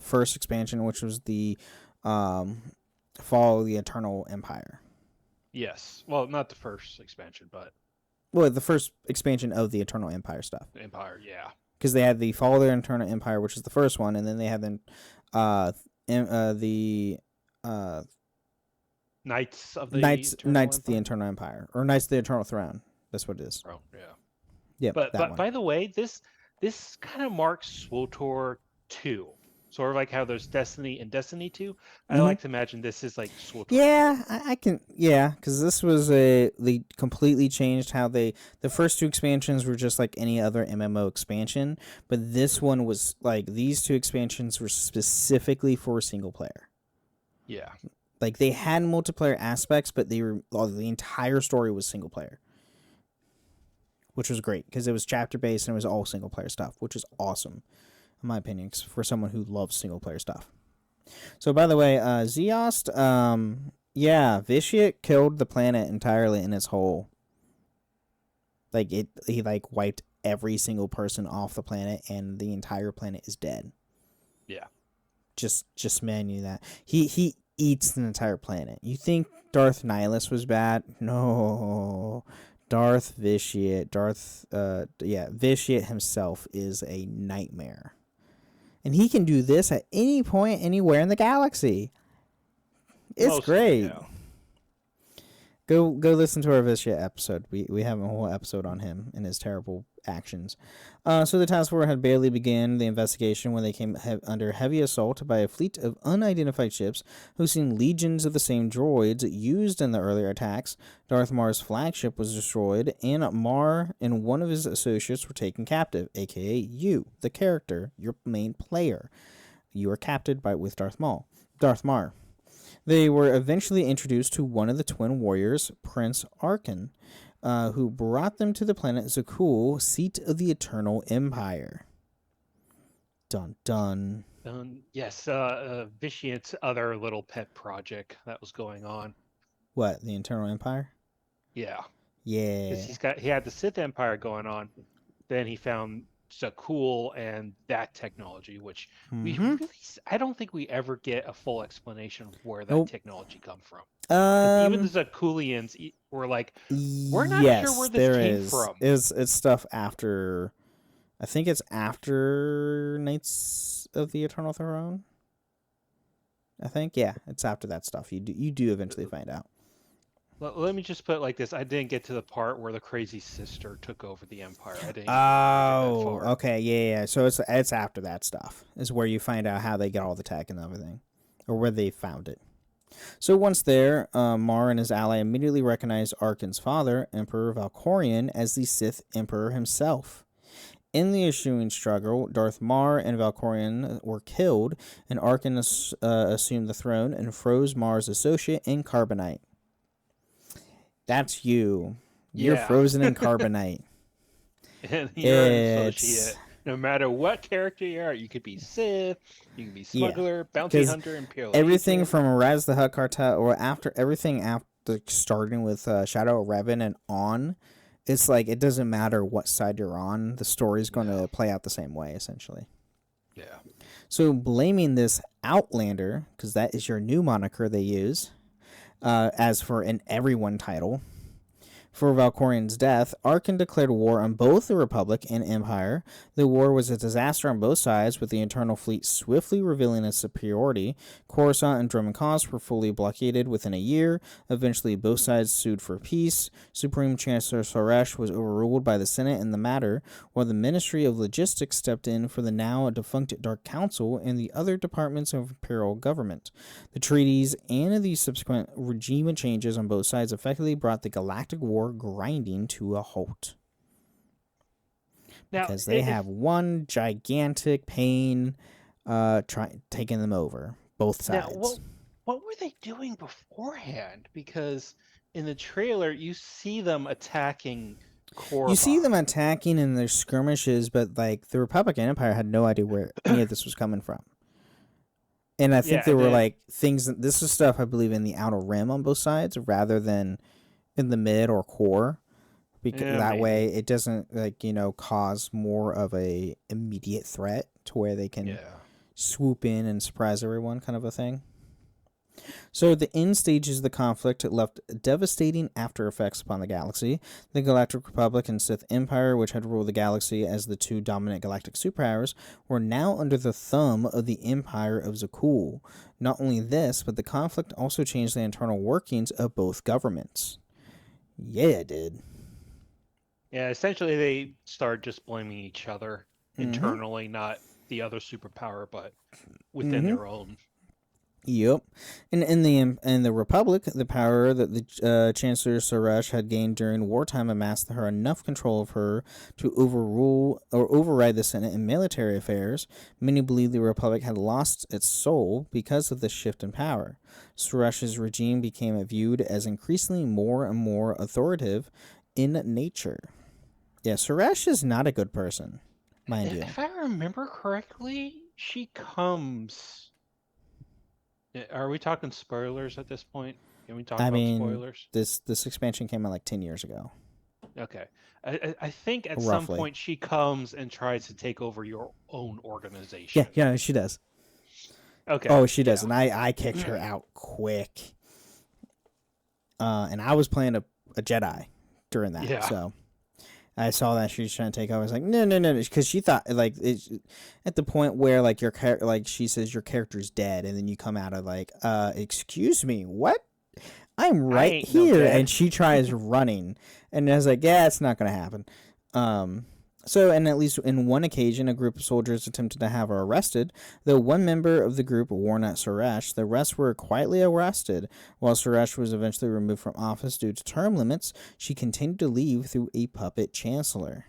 first expansion, which was the Fall of the Eternal Empire. Yes. Well, not the first expansion, but Well, the first expansion of the Eternal Empire stuff. the Empire, yeah. Because they had the Fall of the Eternal Empire, which is the first one, and then they had the Knights of the Knights Eternal of the Eternal Empire, or Knights of the Eternal Throne. That's what it is. Oh, yeah. Yeah, But that one. by the way, this kind of marks SWTOR 2. Sort of like how there's Destiny and Destiny 2. I like to imagine this is like SWTOR 2. Yeah, I can. Yeah, because this was they completely changed how the first two expansions were just like any other MMO expansion, but this one was like these two expansions were specifically for single player. Yeah. Like they had multiplayer aspects, but the entire story was single player, which was great because it was chapter based and it was all single player stuff, which is awesome, in my opinion, for someone who loves single player stuff. So, by the way, Zeost, Vitiate killed the planet entirely in its whole. Like he like wiped every single person off the planet, and the entire planet is dead. Yeah. Just manually that he eats the entire planet. You think Darth Nihilus was bad? No. Vitiate himself is a nightmare. And he can do this at any point, anywhere in the galaxy. It's Mostly, great. yeah. Go listen to our Vitiate episode. We have a whole episode on him and his terrible actions. So the task force had barely begun the investigation when they came under heavy assault by a fleet of unidentified ships hosting legions of the same droids used in the earlier attacks. Darth Marr's flagship was destroyed, and Marr and one of his associates were taken captive, aka you, the character, your main player. You are captured with Darth Marr. They were eventually introduced to one of the twin warriors, Prince Arkin, who brought them to the planet Zakul, seat of the Eternal Empire. Dun dun. Yes, Vitiate's other little pet project that was going on. What, the Eternal Empire? Yeah. Yeah. Because he had the Sith Empire going on. Then he found Zakul and that technology, which I don't think we ever get a full explanation of where that technology come from. Even the Zakulians were like, we're not sure where this came from. It's stuff after, I think it's after Knights of the Eternal Throne. I think, yeah, it's after that stuff. You do eventually find out. Let me just put it like this. I didn't get to the part where the crazy sister took over the Empire. I didn't get that far. Okay, yeah. So it's after that stuff is where you find out how they get all the tech and everything, or where they found it. So once there, Marr and his ally immediately recognized Arkin's father, Emperor Valkorion, as the Sith Emperor himself. In the ensuing struggle, Darth Marr and Valkorion were killed, and Arkin assumed the throne and froze Marr's associate in carbonite. That's you. You're frozen in carbonite. And you're an associate. No matter what character you are, you could be Sith, you can be smuggler, bounty hunter, imperial. Everything agent. from Raz the Hutt Cartel, or everything after starting with Shadow of Revan and on, it's like it doesn't matter what side you're on. The story's going to play out the same way, essentially. Yeah. So blaming this Outlander, because that is your new moniker they use, as for an everyone title, for Valkorion's death, Arkin declared war on both the Republic and Empire. The war was a disaster on both sides, with the Eternal Fleet swiftly revealing its superiority. Coruscant and Dromund Kaas were fully blockaded within a year. Eventually, both sides sued for peace. Supreme Chancellor Soresh was overruled by the Senate in the matter, while the Ministry of Logistics stepped in for the now defunct Dark Council and the other departments of imperial government. The treaties and the subsequent regime changes on both sides effectively brought the Galactic War grinding to a halt. Now, because they have one gigantic pain taking them over, both sides. Now, what were they doing beforehand? Because in the trailer, you see them attacking Korriban. You see them attacking in their skirmishes, but like the Republic and Empire had no idea where any of this was coming from. And I think there were like things. This is stuff I believe in the outer rim on both sides, rather than in the mid or core, because that way it doesn't cause more of a immediate threat to where they can swoop in and surprise everyone, kind of a thing. So the end stages of the conflict left devastating after effects upon the galaxy. The Galactic Republic and Sith Empire, which had ruled the galaxy as the two dominant galactic superpowers, were now under the thumb of the Empire of Zakul. Not only this, but the conflict also changed the internal workings of both governments. Yeah, it did. Yeah, essentially they started just blaming each other internally, not the other superpower, but within their own. Yep, and in the Republic, the power that the Chancellor Suresh had gained during wartime amassed her enough control of her to overrule or override the Senate in military affairs. Many believe the Republic had lost its soul because of this shift in power. Suresh's regime became viewed as increasingly more and more authoritative in nature. Yeah, Suresh is not a good person, mind you. If I remember correctly, she comes. Are we talking spoilers at this point? Can we talk about spoilers? This expansion came out like 10 years ago. Okay. I think at Roughly. some point she comes and tries to take over your own organization. Yeah, she does. Okay. Oh, she does, and I kicked her out quick. And I was playing a Jedi during that, so I saw that she was trying to take over. I was like, no, because she thought like at the point where like she says your character's dead, and then you come out of like, excuse me, what? I'm right here, and she tries running, and I was like, yeah, it's not gonna happen. So, and at least in one occasion, a group of soldiers attempted to have her arrested. Though one member of the group warned at Suresh, the rest were quietly arrested. While Suresh was eventually removed from office due to term limits, she continued to leave through a puppet chancellor.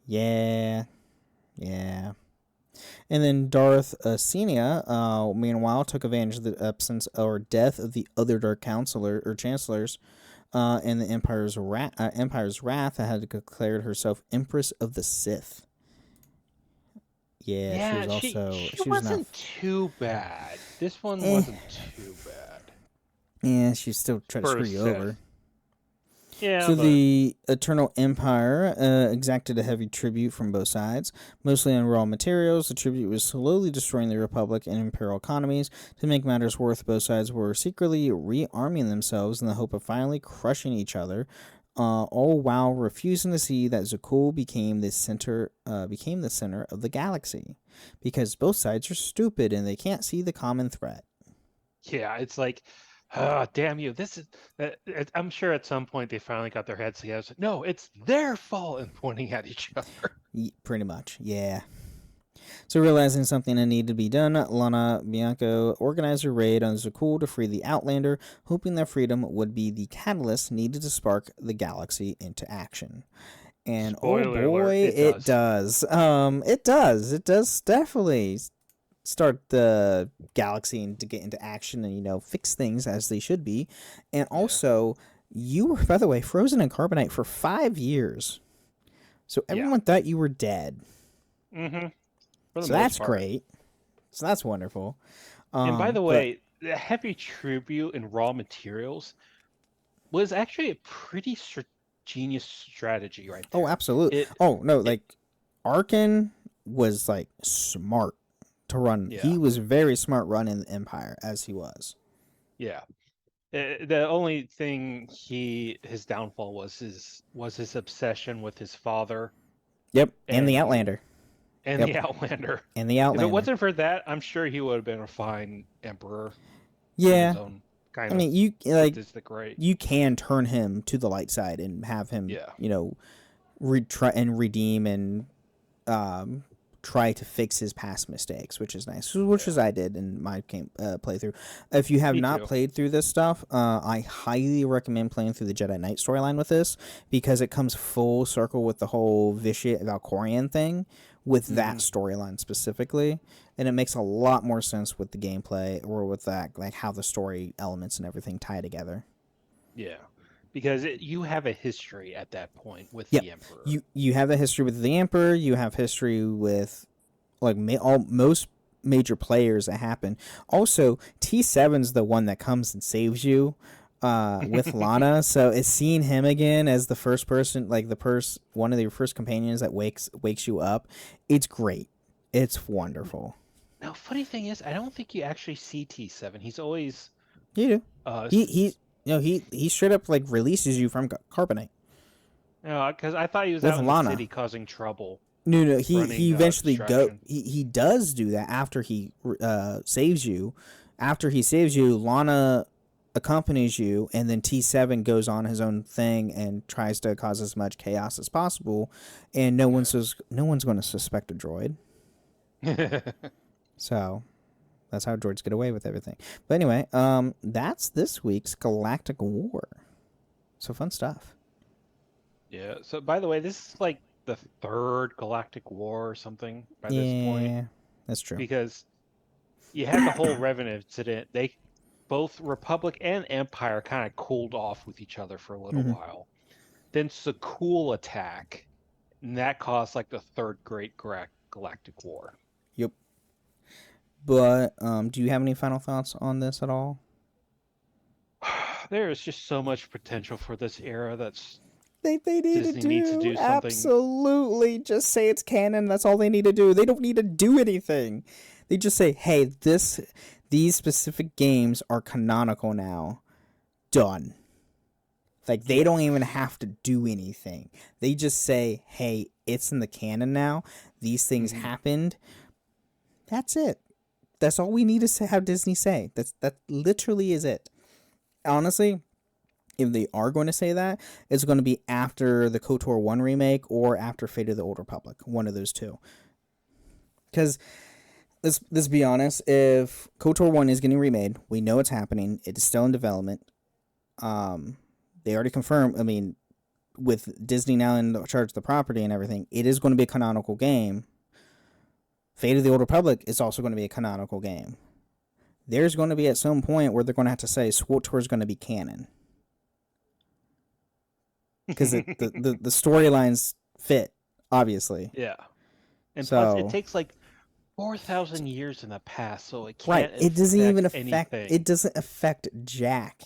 Yeah. And then Darth Senia, meanwhile, took advantage of the absence or death of the other Dark Counselor or Chancellors. And the Empire's wrath had declared herself Empress of the Sith. Yeah, she was also. She wasn't too bad. This one wasn't too bad. Yeah, she still tried to screw you over. Yeah. So the Eternal Empire exacted a heavy tribute from both sides, mostly on raw materials. The tribute was slowly destroying the Republic and Imperial economies. To make matters worse, both sides were secretly rearming themselves in the hope of finally crushing each other, all while refusing to see that Zakul became the center of the galaxy, because both sides are stupid and they can't see the common threat. Yeah, it's like. Oh, damn you. This is. I'm sure at some point they finally got their heads together. Like, no, it's their fault, and pointing at each other. Pretty much, yeah. So realizing something that needed to be done, Lana Bianco organized a raid on Zakul to free the Outlander, hoping that freedom would be the catalyst needed to spark the galaxy into action. And Spoiler oh boy, alert, it does. It does definitely start the galaxy and to get into action and fix things as they should be. And also, you were, by the way, frozen in carbonite for 5 years, so everyone thought you were dead. So that's great. So that's wonderful. And by the way, the heavy tribute and raw materials was actually a pretty genius strategy right there. Oh, absolutely. Arkin was like smart to run. Yeah. He was very smart running the Empire as he was. Yeah. The only thing his downfall was his obsession with his father. Yep, and the Outlander. And the Outlander. And the Outlander. If it wasn't for that, I'm sure he would have been a fine emperor. Yeah. You can turn him to the light side and have him, redeem and try to fix his past mistakes, which is nice, which is I did in my playthrough. If you have not played through this stuff, I highly recommend playing through the Jedi Knight storyline with this, because it comes full circle with the whole Vitiate Valkorian thing with that storyline specifically, and it makes a lot more sense with the gameplay or with that, like how the story elements and everything tie together. Yeah. Because you have a history at that point with the Emperor. You have a history with the Emperor. You have history with like most major players that happen. Also, T7's the one that comes and saves you with Lana. So it's seeing him again as the first person, like one of your first companions that wakes you up. It's great. It's wonderful. Now, funny thing is, I don't think you actually see T7. He's always You do. uh, He straight up like releases you from carbonite because I thought he was with out in the Lana. city causing trouble. No, he Running, eventually distraction. he does do that after he saves you. After he saves you, Lana accompanies you, and then T7 goes on his own thing and tries to cause as much chaos as possible, and no one's going to suspect a droid. So that's how droids get away with everything. But anyway, that's this week's Galactic War. So fun stuff. Yeah. So, by the way, this is like the third Galactic War or something by this point. Yeah, that's true. Because you had the whole Revanite incident. They both Republic and Empire kind of cooled off with each other for a little while. Then Sakul attack, and that caused like the third great Galactic War. Yep. But do you have any final thoughts on this at all? There is just so much potential for this era. That's They Disney needs to do something. Absolutely, just say it's canon. That's all they need to do. They don't need to do anything. They just say, "Hey, these specific games are canonical now." Done. Like they don't even have to do anything. They just say, "Hey, it's in the canon now. These things happened." That's it. That's all we need to say, have Disney say. That literally is it. Honestly, if they are going to say that, it's going to be after the KOTOR 1 remake or after Fate of the Old Republic. One of those two. Because, let's be honest, if KOTOR 1 is getting remade, we know it's happening. It's still in development. They already confirmed, I mean, with Disney now in charge of the property and everything, it is going to be a canonical game. Fate of the Old Republic is also going to be a canonical game. There's going to be at some point where they're going to have to say SWTOR is going to be canon. Because the storylines fit, obviously. Yeah. And so, plus, it takes like 4,000 years in the past, so it can't right. It doesn't even affect anything. It doesn't affect jack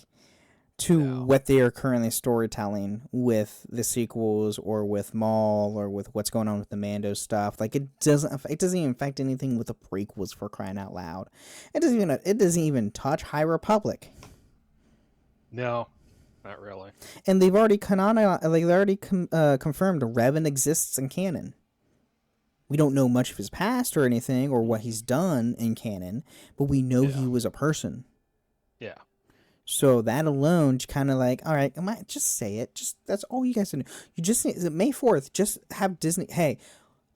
to what they are currently storytelling with the sequels or with Maul or with what's going on with the Mando stuff. Like it doesn't even affect anything with the prequels, for crying out loud. It doesn't even touch High Republic. No, not really. And they've already confirmed Revan exists in canon. We don't know much of his past or anything or what he's done in canon, but we know he was a person. Yeah. So that alone, kind of like, all right, just say it. Just that's all you guys do. You just need, May 4th, just have Disney. Hey,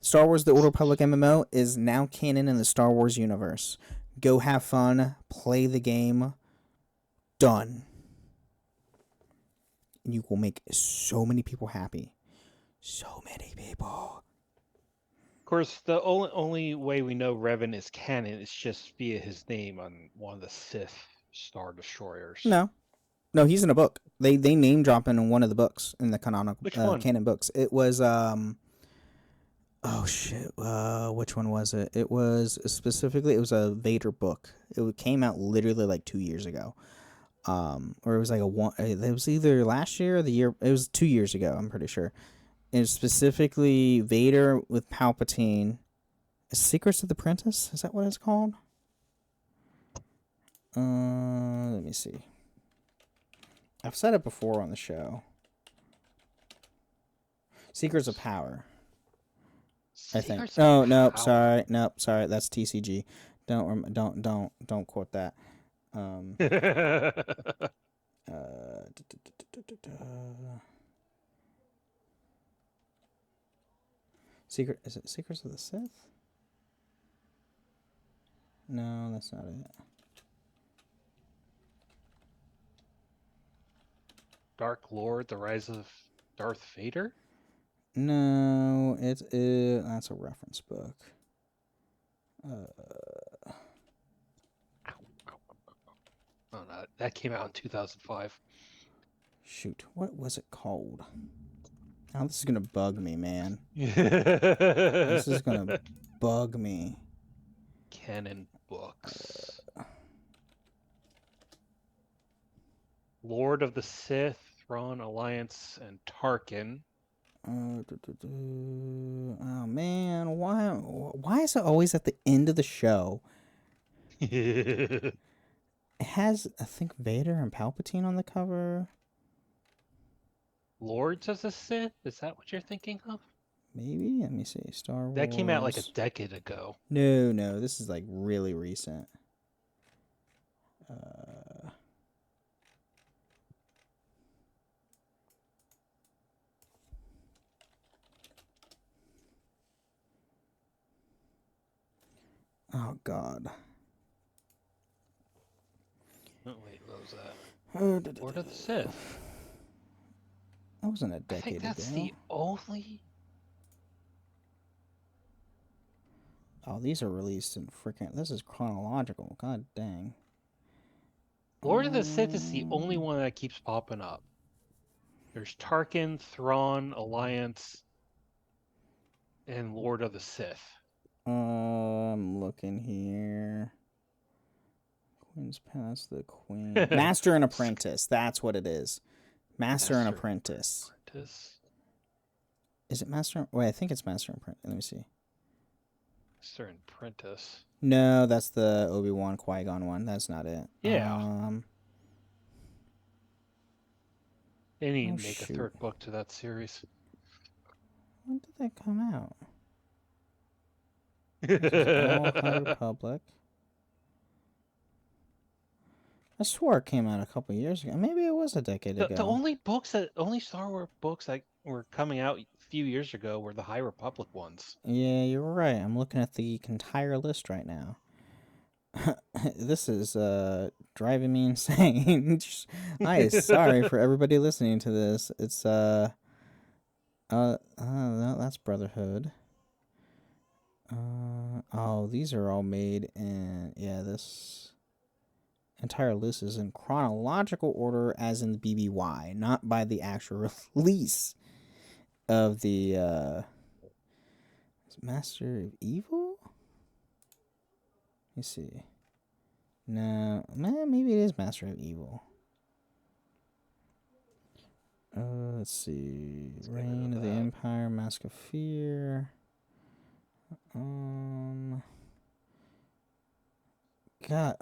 Star Wars: The Old Republic MMO is now canon in the Star Wars universe. Go have fun, play the game. Done. And you will make so many people happy. So many people. Of course, the only way we know Revan is canon is just via his name on one of the Sith Star Destroyers. No, he's in a book. They name drop in one of the books in the canonical canon books. It was oh shit, which one was it? It was a Vader book. It came out literally like 2 years ago, or it was like it was either last year or the year. It was 2 years ago. I'm pretty sure. It was specifically Vader with Palpatine. Secrets of the Princess? Is that what it's called? Let me see. I've said it before on the show. Secrets of Power. I think. Oh no, sorry, that's TCG. Don't quote that. Is it Secrets of the Sith? No, that's not it. Dark Lord, The Rise of Darth Vader? No, that's a reference book. Oh no, that came out in 2005. Shoot, what was it called? Oh, this is gonna bug me, man. This is gonna bug me. Canon books. Lord of the Sith, Thrawn Alliance, and Tarkin. Oh man, why is it always at the end of the show It has, I think, Vader and Palpatine on the cover. Lords of the Sith? Is that what you're thinking of? Maybe? Let me see. Star Wars. That came out like a decade ago. No. This is like really recent. Oh, God. Oh, wait, what was that? Lord of the Sith. That wasn't a I decade think that's ago. the only... Oh, these are released in freaking... This is chronological. God dang. Lord of the Sith is the only one that keeps popping up. There's Tarkin, Thrawn, Alliance, and Lord of the Sith. I'm looking here. Queen's Past the Queen. Master and Apprentice. That's what it is. Master and Apprentice. Is it Master? Wait, I think it's Master and Apprentice. Let me see. Master and Apprentice. No, that's the Obi-Wan Qui-Gon one. That's not it. Yeah. They need Oh, to make a shoot. third book to that series. When did that come out? This is all High Republic. I swore it came out a couple years ago. Maybe it was a decade ago. The only Star Wars books that were coming out a few years ago were the High Republic ones. Yeah, you're right. I'm looking at the entire list right now. This is driving me insane. I am sorry for everybody listening to this. It's no, that's Brotherhood. Oh, these are all made in, yeah, this entire list is in chronological order as in the BBY, not by the actual release of the Master of Evil? Let me see. No, maybe it is Master of Evil. Let's see. Reign of the Empire, Mask of Fear. God,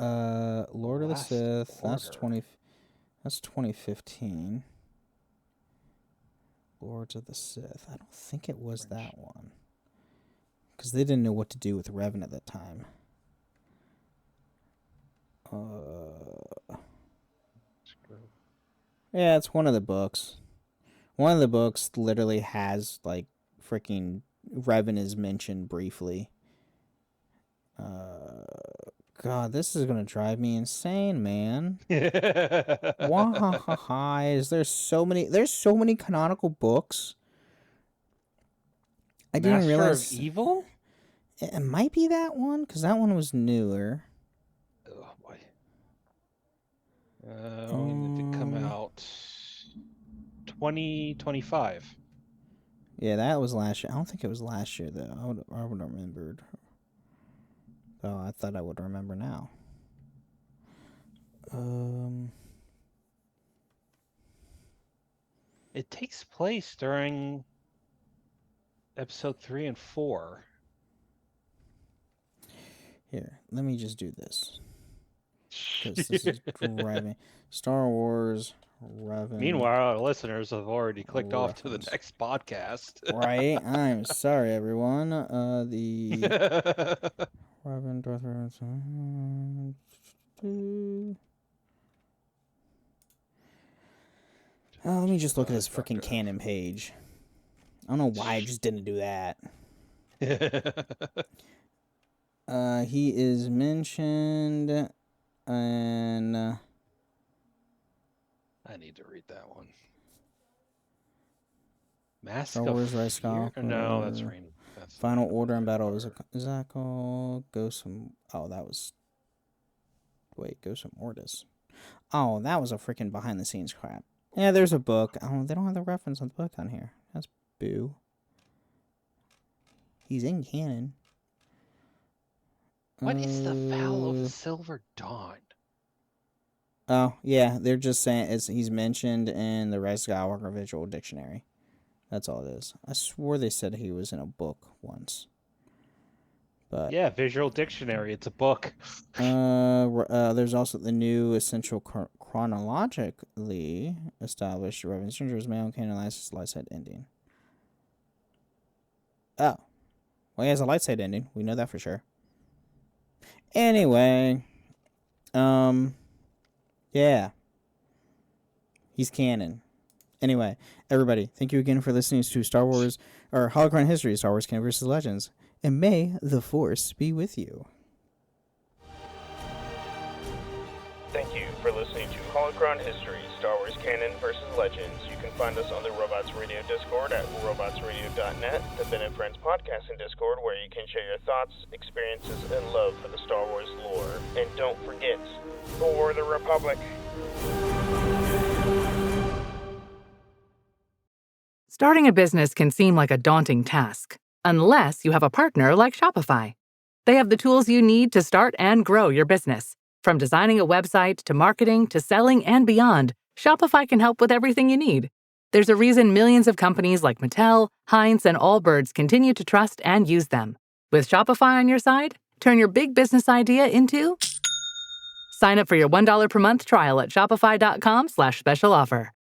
Lord of the Sith. That's 2015. Lords of the Sith. I don't think it was that one, because they didn't know what to do with Revan at that time. Yeah, it's one of the books. One of the books literally has like freaking Revan is mentioned briefly. God, this is gonna drive me insane, man. Why is there so many? There's so many canonical books. I didn't realize. Master of Evil? It might be that one, because that one was newer. Oh boy. When did it come out? 2025. Yeah, that was last year. I don't think it was last year though. I would have remembered. Oh, I thought I would remember now. It takes place during episode 3 and 4. Here, let me just do this, because this is driving. Star Wars Revan. Meanwhile, our listeners have already clicked off to the next podcast. Right. I'm sorry, everyone. The Revan Darth Vader. Let me just look at his freaking canon page. I don't know why I just didn't do that. He is mentioned, and I need to read that one. Mask Star of Wars Rise Fear? Skywalker. No, that's Rain. Final Order and Battle is that called Ghost of... Oh, that was... Wait, Ghost of Mortis. Oh, that was a freaking behind the scenes crap. Yeah, there's a book. Oh, they don't have the reference on the book on here. That's boo. He's in canon. What is the Vow of the Silver Dawn? Oh, yeah, they're just saying he's mentioned in the Rise of Skywalker Visual Dictionary. That's all it is. I swore they said he was in a book once. But Yeah, visual dictionary. It's a book. there's also the new essential chronologically established Revanite Stranger's male canonized light side ending. Oh. Well, he has a light side ending. We know that for sure. Anyway. Yeah. He's canon. Anyway, everybody, thank you again for listening to Star Wars, or Holocron History, Star Wars Canon vs. Legends. And may the Force be with you. Thank you for listening to Holocron History, Star Wars Canon vs. Legends. You can find us on the Robots Radio Discord at robotsradio.net, the Ben and Friends podcasting Discord, where you can share your thoughts, experiences, and love for the Star Wars lore. And don't forget, for the Republic. Starting a business can seem like a daunting task, unless you have a partner like Shopify. They have the tools you need to start and grow your business. From designing a website to marketing to selling and beyond, Shopify can help with everything you need. There's a reason millions of companies like Mattel, Heinz, and Allbirds continue to trust and use them. With Shopify on your side, turn your big business idea into... Sign up for your $1 per month trial at shopify.com/special offer.